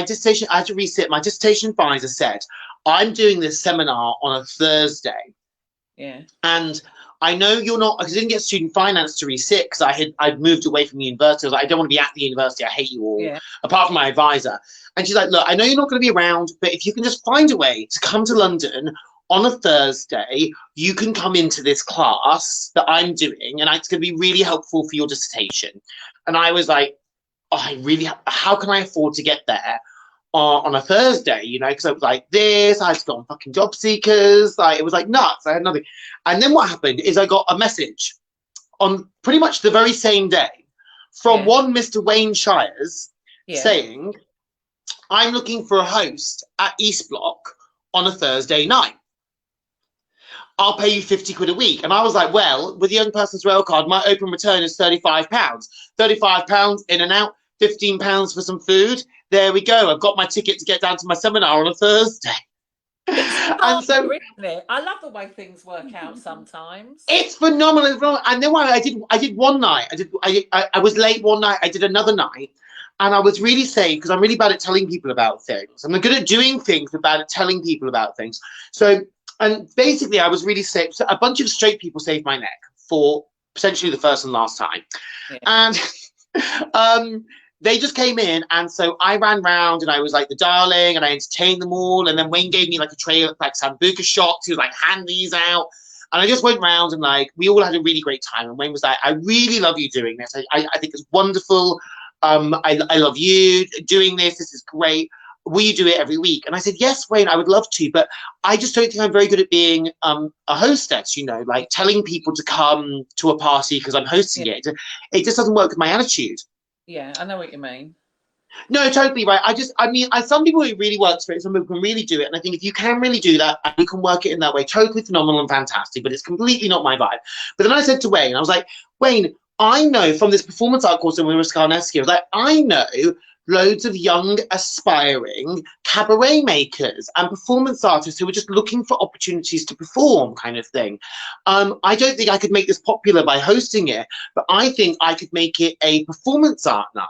dissertation, I had to resit, my dissertation advisor said, I'm doing this seminar on a Thursday. Yeah. And I know you're not, because I didn't get student finance to resit because I'd moved away from the university. I was like, I don't want to be at the university. I hate you all, apart from my advisor. And she's like, look, I know you're not going to be around, but if you can just find a way to come to London on a Thursday, you can come into this class that I'm doing, and it's going to be really helpful for your dissertation. And I was like, oh, how can I afford to get there on a Thursday, you know, because I was like this, I had to go on fucking job seekers, like it was like nuts, I had nothing. And then what happened is I got a message on pretty much the very same day from one Mr. Wayne Shires saying, I'm looking for a host at East Block on a Thursday night. I'll pay you 50 quid a week. And I was like, well, with the young person's rail card, my open return is £35. £35 in and out, £15 for some food. There we go. I've got my ticket to get down to my seminar on a Thursday. And so, isn't it? I love the way things work out sometimes. It's phenomenal. And then I did one night. I was late one night. I did another night. And I was really saying, because I'm really bad at telling people about things. I'm good at doing things, but bad at telling people about things. So, and basically I was really sick. So a bunch of straight people saved my neck for potentially the first and last time. Yeah. And they just came in, and so I ran round and I was like the darling, and I entertained them all. And then Wayne gave me like a tray of like sambuca shots. He was like, hand these out. And I just went round and like, we all had a really great time. And Wayne was like, I really love you doing this. I think it's wonderful. I love you doing this. This is great. Will you do it every week? And I said, yes, Wayne, I would love to, but I just don't think I'm very good at being a hostess, you know, like telling people to come to a party because I'm hosting it. It just doesn't work with my attitude. Yeah, I know what you mean. No, totally right. Some people it really works for it. Some people can really do it. And I think if you can really do that, and you can work it in that way, totally phenomenal and fantastic, but it's completely not my vibe. But then I said to Wayne, I was like, Wayne, I know from this performance art course when we were at Scarnesky, I was like, I know loads of young, aspiring cabaret makers and performance artists who are just looking for opportunities to perform, kind of thing. I don't think I could make this popular by hosting it, but I think I could make it a performance art night.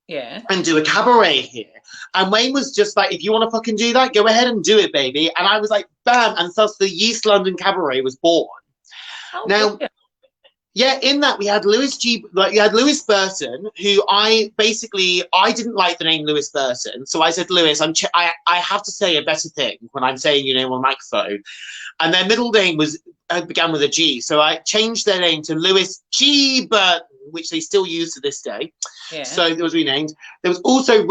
Yeah. And do a cabaret here. And Wayne was just like, if you want to fucking do that, go ahead and do it, baby. And I was like, bam. And thus the East London Cabaret was born. Oh, now, yeah, in that we had Lewis Burton, who I didn't like the name Lewis Burton. So I said, Lewis, I have to say a better thing when I'm saying your name on microphone. And their middle name began with a G. So I changed their name to Lewis G. Burton, which they still use to this day. Yeah. So it was renamed. There was also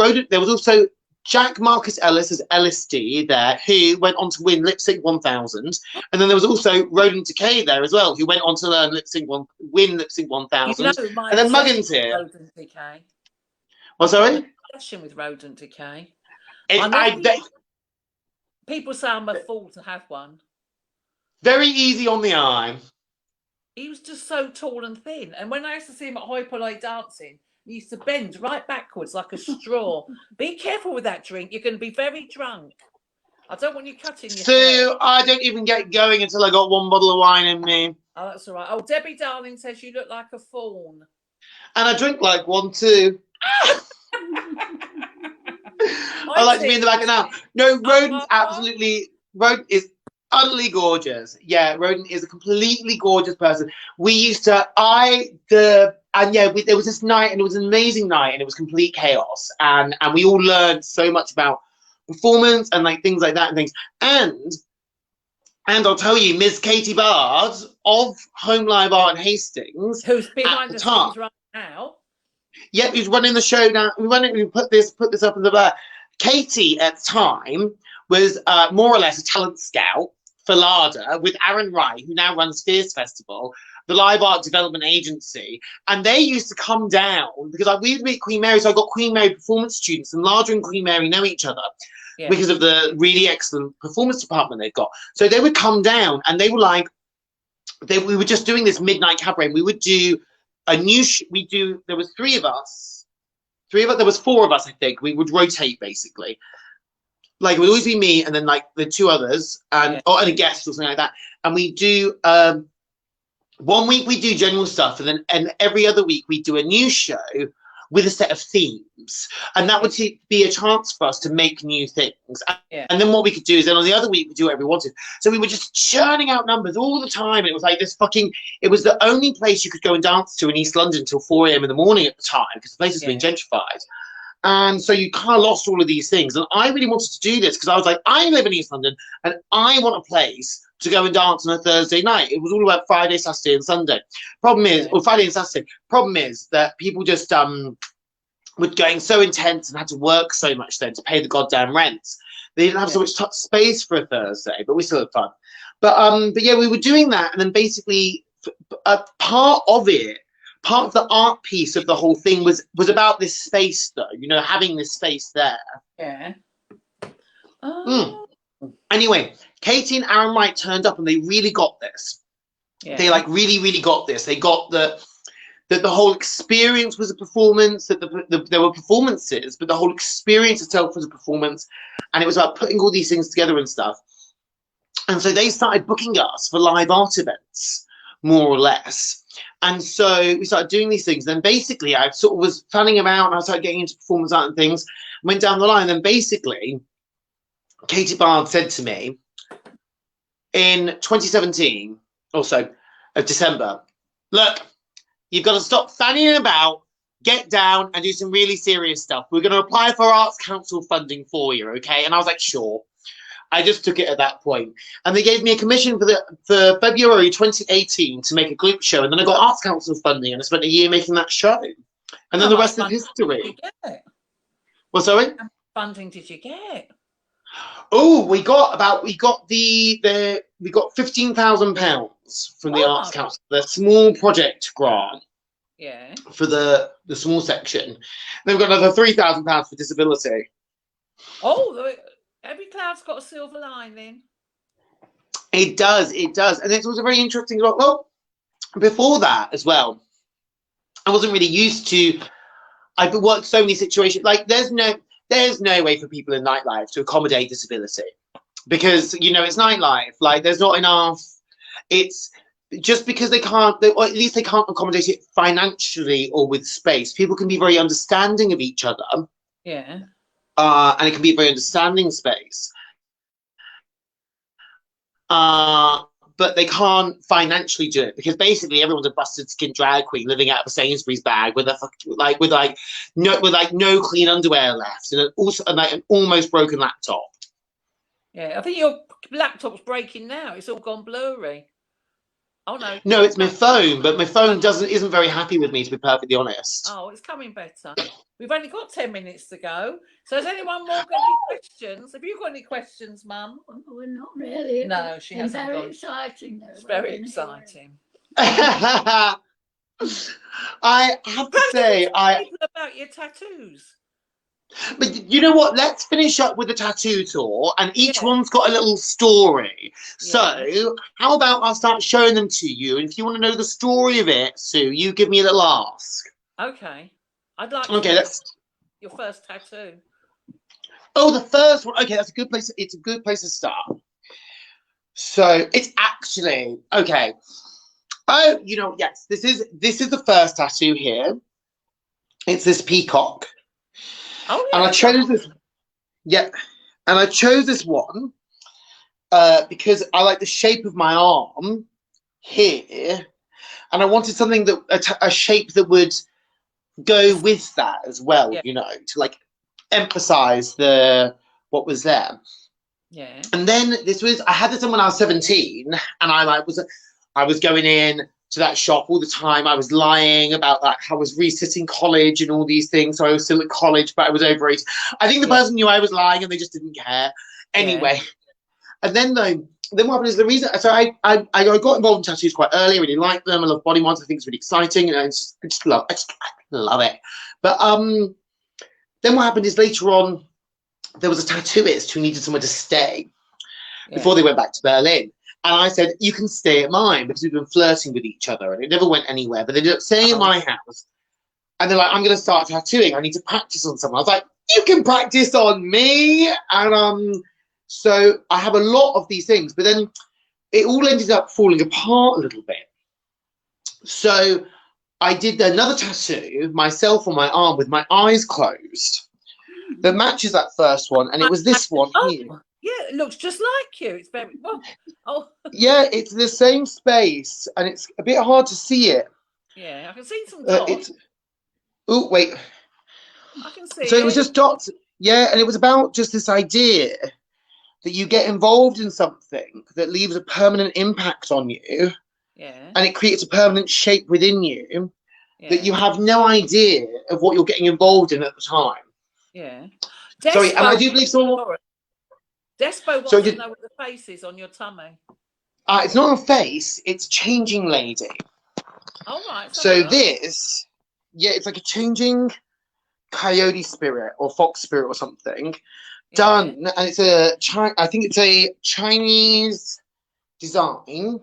Jack Marcus Ellis as LSD there, who went on to win Lip Sync 1000. And then there was also Rodent Decay there as well, who went on to win Lip Sync 1000. And then Muggins here. Rodent Decay. Oh, sorry? Obsession with Rodent Decay. People say I'm a fool to have one. Very easy on the eye. He was just so tall and thin. And when I used to see him at Hoi Polloi dancing, he used to bend right backwards like a straw. Be careful with that drink. You're going to be very drunk. I don't want you cutting yourself. So I don't even get going until I got one bottle of wine in me. Oh, that's all right. Oh, Debbie Darling says you look like a fawn. And I drink like one too. I like to be in the back of now. No, Rodent is utterly gorgeous. Yeah, Rodent is a completely gorgeous person. There was this night, and it was an amazing night, and it was complete chaos, and we all learned so much about performance and like things like that and things. And I'll tell you, Miss Katie Bard of Home Live Art in Hastings, who's behind the scenes right now. Yeah, who's running the show now. We put this up in the back. Katie at the time was more or less a talent scout for LADA with Aaron Wright, who now runs Fierce Festival, the live art development agency. And they used to come down because we would meet Queen Mary. So I got Queen Mary performance students, and LADA and Queen Mary know each other because of the really excellent performance department they've got. So they would come down, and they were like, we were just doing this midnight cabaret. We would do a new, there was three of us, 3 of us. There was 4 of us, I think. We would rotate basically. Like it would always be me and then like the 2 others and and a guest or something like that. And we do 1 week we do general stuff, and every other week we do a new show with a set of themes, and that would be a chance for us to make new things. And then what we could do is then on the other week we do whatever we wanted. So we were just churning out numbers all the time. It was like this it was the only place you could go and dance to in East London until 4 a.m. in the morning at the time, because the place has been gentrified. And so you kind of lost all of these things. And I really wanted to do this because I was like, I live in East London and I want a place to go and dance on a Thursday night. It was all about Friday, Saturday and Sunday. Problem is, or Friday and Saturday. Problem is that people just were going so intense and had to work so much then to pay the goddamn rents. They didn't have so much space for a Thursday, but we still had fun. But yeah, we were doing that. And then basically a part of the art piece of the whole thing was about this space though, you know, having this space there. Yeah. Anyway, Katie and Aaron Wright turned up and they really got this. They like really got this. They got that the whole experience was a performance, that there were performances, but the whole experience itself was a performance, and it was about putting all these things together and stuff. And so they started booking us for live art events, more or less. And so we started doing these things. Then basically I sort of was fanning around and I started getting into performance art and things, went down the line. Then basically Katie Bard said to me in 2017, also of December, look, you've got to stop fanning about, get down and do some really serious stuff. We're going to apply for Arts Council funding for you, okay? And I was like, sure. I just took it at that point. And they gave me a commission for February 2018 to make a Gloop show. And then I got Arts Council funding and I spent a year making that show. And then the rest is history. Well, sorry? How much funding did you get? Oh, we got £15,000 from the Arts Council, the small project grant. Yeah. For the small section. Then we've got another £3,000 for disability. Oh, every cloud's got a silver lining. It does. And it's also very interesting. Well, before that as well, I wasn't really used to, I've worked so many situations, like there's no way for people in nightlife to accommodate disability because, you know, it's nightlife. Like there's not enough, it's just because they can't, or at least they can't accommodate it financially or with space. People can be very understanding of each other. Yeah. And it can be a very understanding space. But they can't financially do it because basically everyone's a busted skin drag queen living out of a Sainsbury's bag with no clean underwear left and an almost broken laptop. Yeah, I think your laptop's breaking now. It's all gone blurry. Oh no. No, it's my phone, but my phone isn't very happy with me, to be perfectly honest. Oh, it's coming better. We've only got 10 minutes to go. So has anyone more got any questions? Have you got any questions, Mum? Well, not really. No, she hasn't. Very exciting though. It's very exciting. I have to say, people about your tattoos. But you know what? Let's finish up with the tattoo tour, and each one's got a little story. So how about I'll start showing them to you, and if you want to know the story of it, Sue, you give me a little ask. Okay. I'd like your first tattoo. Oh, the first one. Okay, that's a good place. It's a good place to start. So it's actually okay. Oh, you know, yes, this is the first tattoo here. It's this peacock. Oh, yeah. And I chose this. Yeah, and I chose this one because I like the shape of my arm here, and I wanted something that a shape that would go with that as well. You know, to like emphasize what was there. Yeah. And then I had this on when I was 17, and I was going in to that shop all the time. I was lying about like how I was resitting college and all these things. So I was still at college, but I was over it. I think the person knew I was lying and they just didn't care. Anyway. And then what happened is the reason, so I got involved in tattoos quite early. I really like them. I love body mods. I think it's really exciting. And I just love it. But then what happened is later on, there was a tattooist who needed somewhere to stay before they went back to Berlin. And I said, you can stay at mine, because we've been flirting with each other and it never went anywhere. But they ended up staying at my house. And they're like, I'm going to start tattooing. I need to practice on someone. I was like, you can practice on me. And so I have a lot of these things, but then it all ended up falling apart a little bit. So I did another tattoo myself on my arm with my eyes closed that matches that first one, and it was this one here. Yeah, it looks just like you. It's very well. Oh, Yeah, it's the same space, and it's a bit hard to see it. yeah, I can see some dots. Oh, wait. I can see So it was just dots. Yeah, and it was about just this idea that you get involved in something that leaves a permanent impact on you. Yeah. And it creates a permanent shape within you that you Yeah. have no idea of what you're getting involved in at the time. Yeah. Sorry, and I do believe someone. Despo wants So to know what the face is on your tummy. It's not a face, it's a changing lady. All right. So this, yeah, it's like a changing coyote spirit or fox spirit or something. Yeah. Done, and it's I think it's a Chinese design.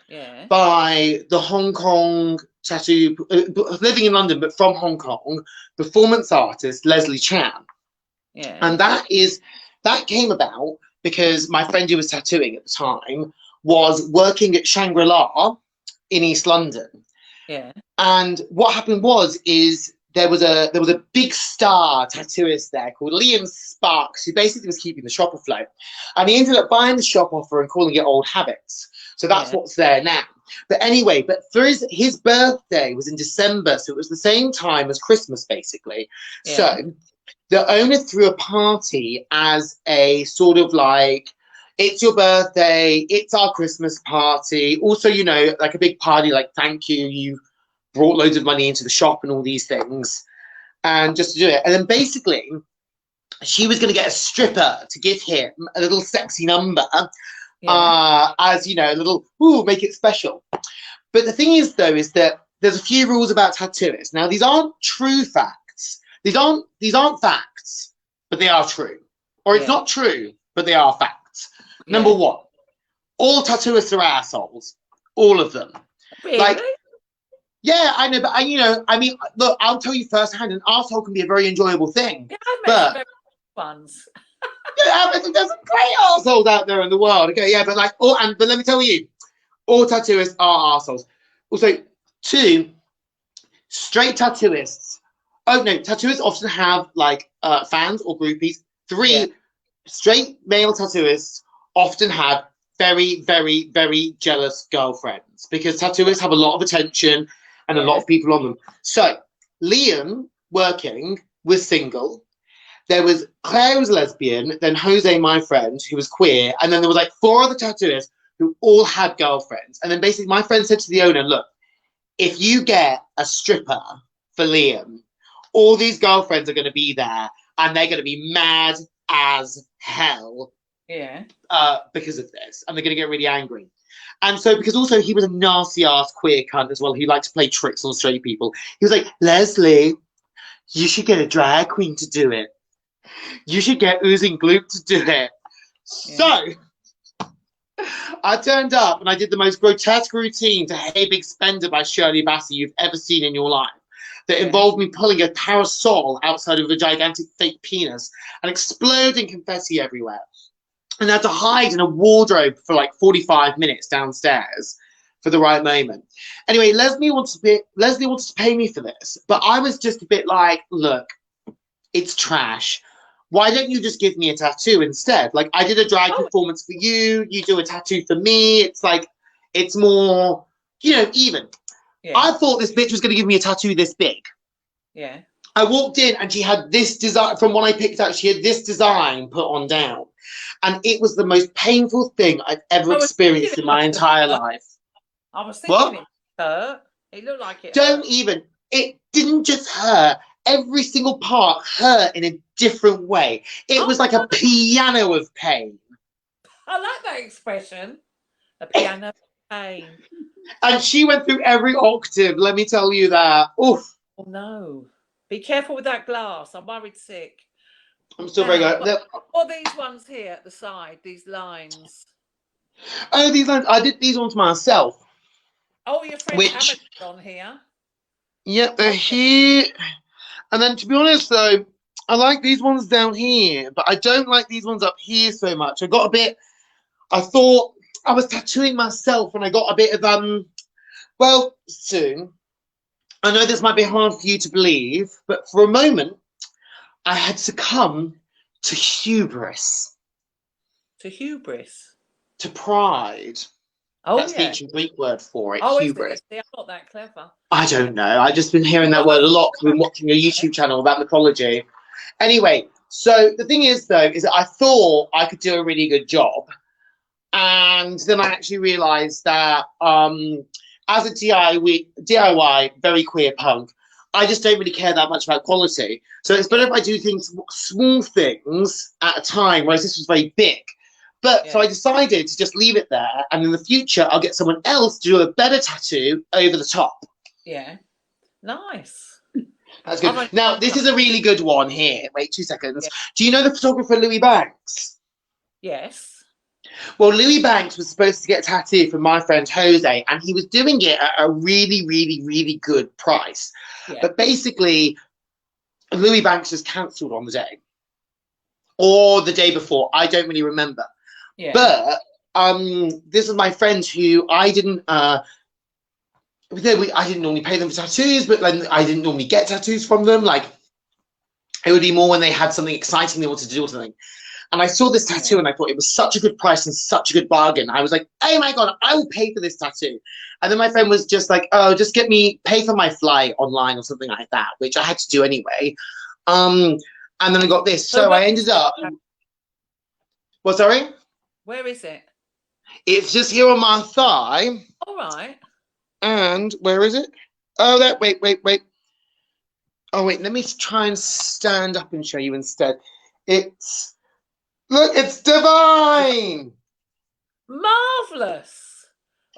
Yeah. By the Hong Kong tattoo, living in London, but from Hong Kong, performance artist Leslie Chan. Yeah. And that came about because my friend who was tattooing at the time was working at Shangri-La in East London. Yeah. And what happened is there was a big star tattooist there called Liam Sparks, who basically was keeping the shop afloat. And he ended up buying the shop off her and calling it Old Habits. So that's what's there now. But anyway, for his birthday was in December, so it was the same time as Christmas, basically. Yeah. So the owner threw a party as a sort of like, it's your birthday, it's our Christmas party. Also, you know, like a big party, like, thank you, you brought loads of money into the shop and all these things. And just to do it. And then basically, she was going to get a stripper to give him a little sexy number. Yeah. As you know, a little make it special. But the thing is, though, is that there's a few rules about tattooists. Now, these aren't true facts. These aren't facts, but they are true. Or it's not true, but they are facts. Yeah. Number one, all tattooists are assholes. All of them. Really? Like, yeah, I know, but I mean, look, I'll tell you firsthand, an asshole can be a very enjoyable thing. Yeah, I've met some very good ones. Yeah, there's some great assholes out there in the world. Okay, yeah, but like, but let me tell you, all tattooists are assholes. Also, two, straight tattooists. Oh no, tattooists often have like fans or groupies. Three, straight male tattooists often have very, very, very jealous girlfriends because tattooists have a lot of attention and a lot of people on them. So Liam, working, was single. There was Claire, who was lesbian, then Jose, my friend, who was queer, and then there was like 4 other tattooists who all had girlfriends. And then basically my friend said to the owner, look, if you get a stripper for Liam, all these girlfriends are going to be there and they're going to be mad as hell. Yeah. Because of this, and they're going to get really angry. And so, because also he was a nasty ass queer cunt as well, he liked to play tricks on straight people. He was like, Leslie, you should get a drag queen to do it. You should get Oozing Gloop to do it. Yeah. So I turned up and I did the most grotesque routine to Hey Big Spender by Shirley Bassey you've ever seen in your life. That involved me pulling a parasol outside of a gigantic fake penis and exploding confetti everywhere. And I had to hide in a wardrobe for like 45 minutes downstairs for the right moment. Anyway, Leslie wanted to pay me for this, but I was just a bit like, look, it's trash. Why don't you just give me a tattoo instead? Like, I did a drag performance for you, you do a tattoo for me. It's like, it's more, even. Yeah. I thought this bitch was going to give me a tattoo this big. Yeah. I walked in and she had this design, from what I picked out, she had this design put on down. And it was the most painful thing I've ever experienced in my entire life. I was thinking it hurt. It looked like it Don't even. It didn't just hurt. Every single part hurt in a different way. It was like a piano of pain. I like that expression. A piano of pain. And she went through every octave, let me tell you that. Oof. Oh, no. Be careful with that glass. I'm worried sick. I'm still very good. What are these ones here at the side? These lines. Oh, these lines. I did these ones myself. Oh, your friend Hammer's on here. Yep, they're here. And then, to be honest, though, I like these ones down here, but I don't like these ones up here so much. I thought I was tattooing myself, and I got a bit of, well, Sue, I know this might be hard for you to believe, but for a moment, I had succumbed to hubris. To hubris. To pride. Oh, That's the yeah. ancient Greek word for it, Oh, hubris. is it? See, I'm not that clever. I don't know. I've just been hearing that word a lot because I've been watching a YouTube channel about mythology. Anyway, so the thing is, though, is that I thought I could do a really good job. And then I actually realised that as a DIY, very queer punk, I just don't really care that much about quality. So it's better if I do things, small things at a time, whereas this was very big. But so I decided to just leave it there, and in the future, I'll get someone else to do a better tattoo over the top. Yeah. Nice. That's good. Now, this is a really good one here. Wait 2 seconds. Yeah. Do you know the photographer Louis Banks? Yes. Well, Louis Banks was supposed to get a tattoo from my friend Jose, and he was doing it at a really, really, really good price. Yeah. But basically, Louis Banks was cancelled on the day. Or the day before. I don't really remember. Yeah. But this is my friend who I didn't normally pay them for tattoos, but then I didn't normally get tattoos from them. Like, it would be more when they had something exciting they wanted to do or something. And I saw this tattoo and I thought it was such a good price and such a good bargain. I was like, oh my God, I will pay for this tattoo. And then my friend was just like, oh, just pay for my flight online or something like that, which I had to do anyway. And then I got this. So I ended up. What, sorry? Where is it? It's just here on my thigh. All right. And where is it? Oh, that. Wait. Oh, wait. Let me try and stand up and show you instead. Look, it's divine. Marvelous.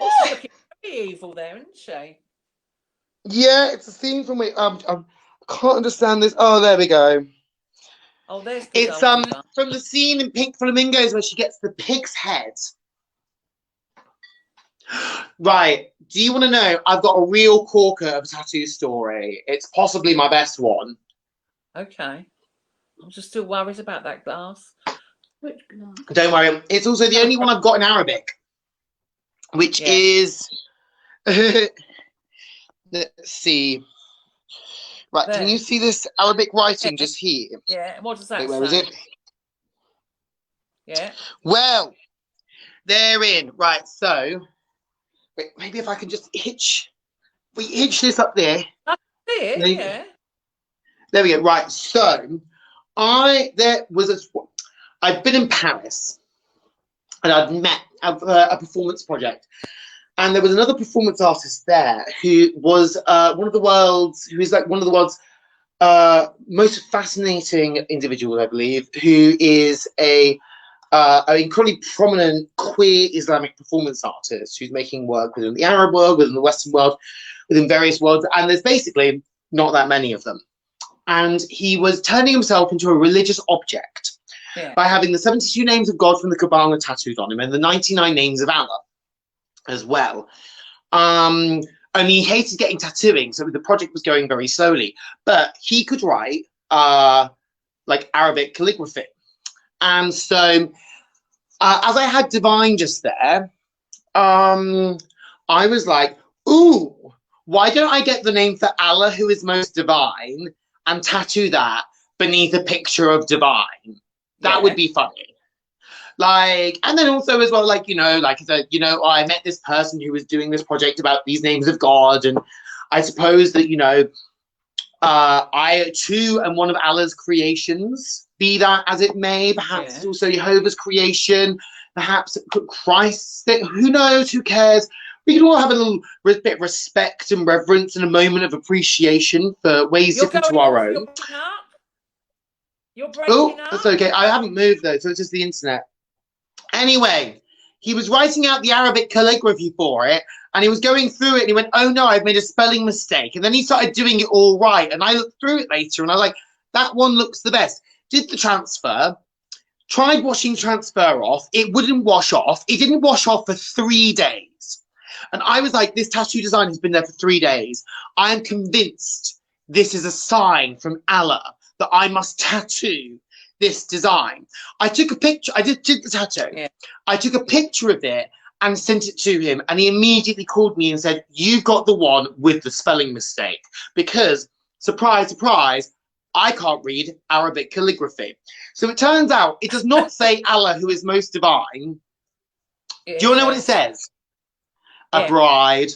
Oh, she's looking very evil there, isn't she? Yeah, it's a scene from which I can't understand this. Oh, there we go. Oh, there's it's from the scene in Pink Flamingos where she gets the pig's head. Right. Do you want to know? I've got a real corker of a tattoo story. It's possibly my best one. Okay. I'm just still worried about that glass. Which glass? Don't worry. It's also the only one I've got in Arabic, which is. Let's see. Right, there. Can you see this Arabic writing just here? Yeah, what does that say? Where is it? Yeah. Well, therein. Right, so, wait, maybe if I can just hitch this up there. That's it, yeah. There we go. Right, so, I've been in Paris, and I'd met a performance project. And there was another performance artist there who was one of the world's most fascinating individuals, I believe, who is an incredibly prominent queer Islamic performance artist who's making work within the Arab world, within the Western world, within various worlds, and there's basically not that many of them. And he was turning himself into a religious object by having the 72 names of God from the Kabbalah tattooed on him and the 99 names of Allah as well. And he hated getting tattooing, so the project was going very slowly. But he could write like Arabic calligraphy. And so as I had divine just there, I was like, ooh, why don't I get the name for Allah who is most divine and tattoo that beneath a picture of divine? That would be funny. Like, and then also as well, like, I met this person who was doing this project about these names of God, and I suppose that, I too am one of Allah's creations, be that as it may. Perhaps it's also Jehovah's creation, perhaps Christ's, who knows, who cares? We can all have a little bit of respect and reverence and a moment of appreciation for ways different to our own. You're breaking up? That's okay. I haven't moved though, so it's just the internet. Anyway, he was writing out the Arabic calligraphy for it, and he was going through it, and he went, oh no, I've made a spelling mistake. And then he started doing it all right, and I looked through it later, and I was like, that one looks the best. Did the transfer, tried washing transfer off, it wouldn't wash off. It didn't wash off for 3 days. And I was like, this tattoo design has been there for 3 days. I am convinced this is a sign from Allah that I must tattoo this design. I took a picture. I did the tattoo. Yeah. I took a picture of it and sent it to him. And he immediately called me and said, you've got the one with the spelling mistake. Because, surprise, surprise, I can't read Arabic calligraphy. So it turns out it does not say Allah who is most divine. Do you know what it says? Yeah. A bride.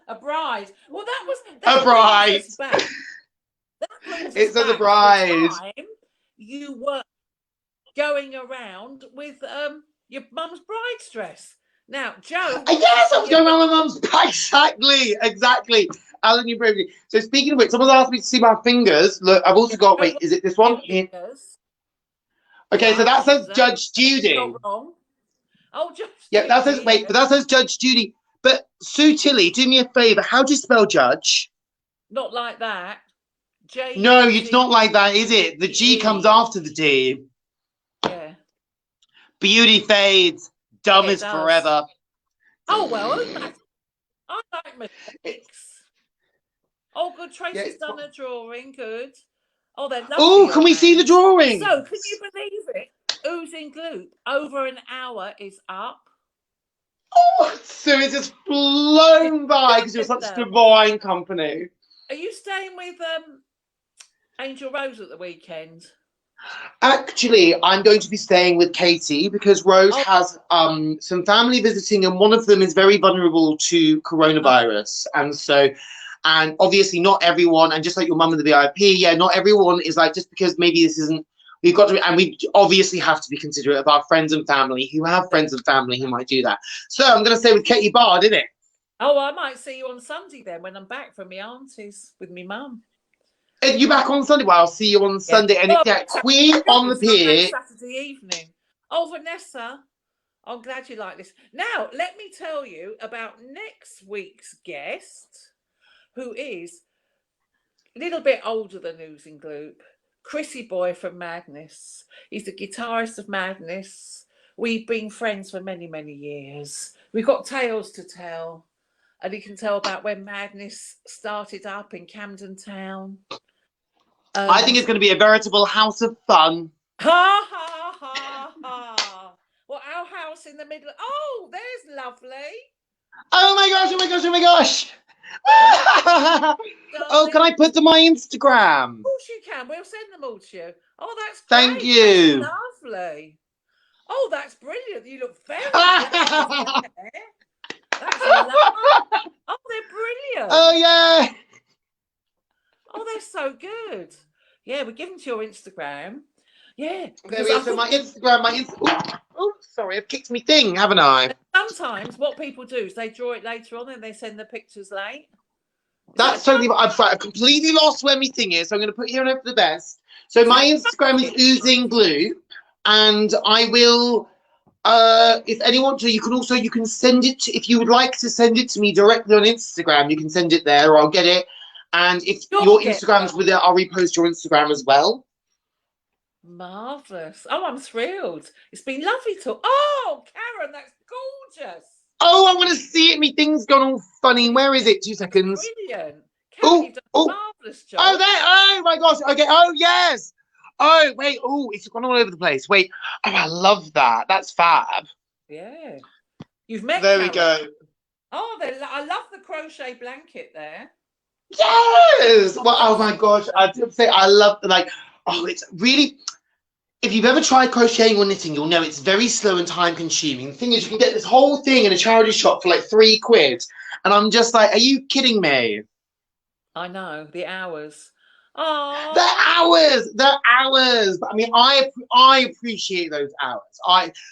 A bride. Well, that was A bride. It says a bride. Time you were going around with your mum's bride's dress. Now, Joe. Yes, I was going around my mum's bride. Exactly. Alan, you bravely. So speaking of which, someone's asked me to see my fingers. Look, I've also got. Wait, is it this one? Okay, so that says Judge Judy. Not wrong. Oh, Judge. Yeah, that says. Wait, but that says Judge Judy. But Sue Tilley, do me a favour. How do you spell judge? Not like that. J. No, it's not like that, is it? The G comes after the D. Yeah. Beauty fades. Dumb is forever. Oh well, I like mistakes. Oh, good. Tracy's done a drawing. Good. Oh, they're lovely. Oh, can we see the drawing? So, can you believe it? Oozing Gloop. Over an hour is up. Oh, so it's just flown by because you're such divine company. Are you staying with Angel Rose at the weekend? Actually, I'm going to be staying with Katie because Rose has some family visiting, and one of them is very vulnerable to coronavirus. And obviously not everyone, and just like your mum in the VIP, yeah, not everyone is like, just because maybe this isn't, we've got to, and we obviously have to be considerate of our friends and family who have friends and family who might do that. So I'm going to stay with Katie Bard, innit? Oh, I might see you on Sunday then when I'm back from my auntie's with me mum. Are you back on Sunday? Well, I'll see you on Sunday. And Queen on the Pier. Saturday evening. Oh, Vanessa, I'm glad you like this. Now, let me tell you about next week's guest, who is a little bit older than Oozing Gloop. Chrissy Boy from Madness. He's the guitarist of Madness. We've been friends for many, many years. We've got tales to tell. And he can tell about when Madness started up in Camden Town. I think it's going to be a veritable house of fun. Ha, ha, ha, ha. Well, our house in the middle. Oh, there's lovely. Oh my gosh, oh my gosh, oh my gosh. Oh, can I put to my Instagram? Of course you can. We'll send them all to you. Oh, that's great. Thank you. That's lovely. Oh, that's brilliant. You look very good. That's lovely. Oh, they're brilliant. Oh, yeah. Oh, they're so good. Yeah, we're giving to your Instagram. Yeah. There we go. So my Instagram, oh, sorry, I've kicked me thing, haven't I? Sometimes what people do is they draw it later on and they send the pictures late. That's totally, I've completely lost where my thing is, so I'm going to put here and hope for the best. So my Instagram is Oozing Gloop, and I will, if anyone, so you can send it, if you would like to send it to me directly on Instagram, you can send it there, or I'll get it. And if your Instagram's with it, I'll repost your Instagram as well. Marvellous. Oh, I'm thrilled. It's been lovely to... Oh, Karen, that's gorgeous. Oh, I want to see it. Me thing's gone all funny. Where is it? 2 seconds. Brilliant. Karen, you've done a marvellous job. Oh, there. Oh, my gosh. Okay. Oh, yes. Oh, wait. Oh, it's gone all over the place. Wait. Oh, I love that. That's fab. Yeah. You've met There Karen. we go. Oh, I love the crochet blanket there. Yes. Well, oh, my gosh. I did say I love, like, oh, it's really... If you've ever tried crocheting or knitting, you'll know it's very slow and time consuming. The thing is, you can get this whole thing in a charity shop for like £3. And I'm just like, are you kidding me? I know, the hours. Oh, The hours. But I mean, I appreciate those hours.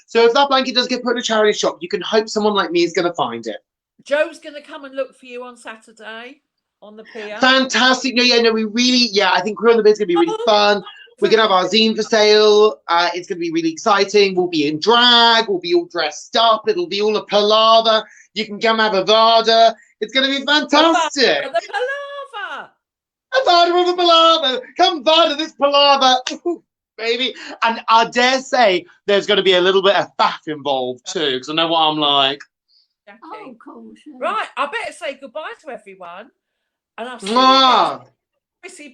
So if that blanket does get put in a charity shop, you can hope someone like me is going to find it. Joe's going to come and look for you on Saturday on the pier. Fantastic. No, we really, I think Crew on the Bid's going to be really fun. We're going to have our zine for sale. It's going to be really exciting. We'll be in drag. We'll be all dressed up. It'll be all a palaver. You can come have a Vada. It's going to be fantastic. The palaver. A Vada of a palaver. Come Vada this palaver. Ooh, baby. And I dare say there's going to be a little bit of faff involved too, because I know what I'm like. Oh, of course. Yeah. Right, I better say goodbye to everyone. And I'll see you Mwah. next. Missy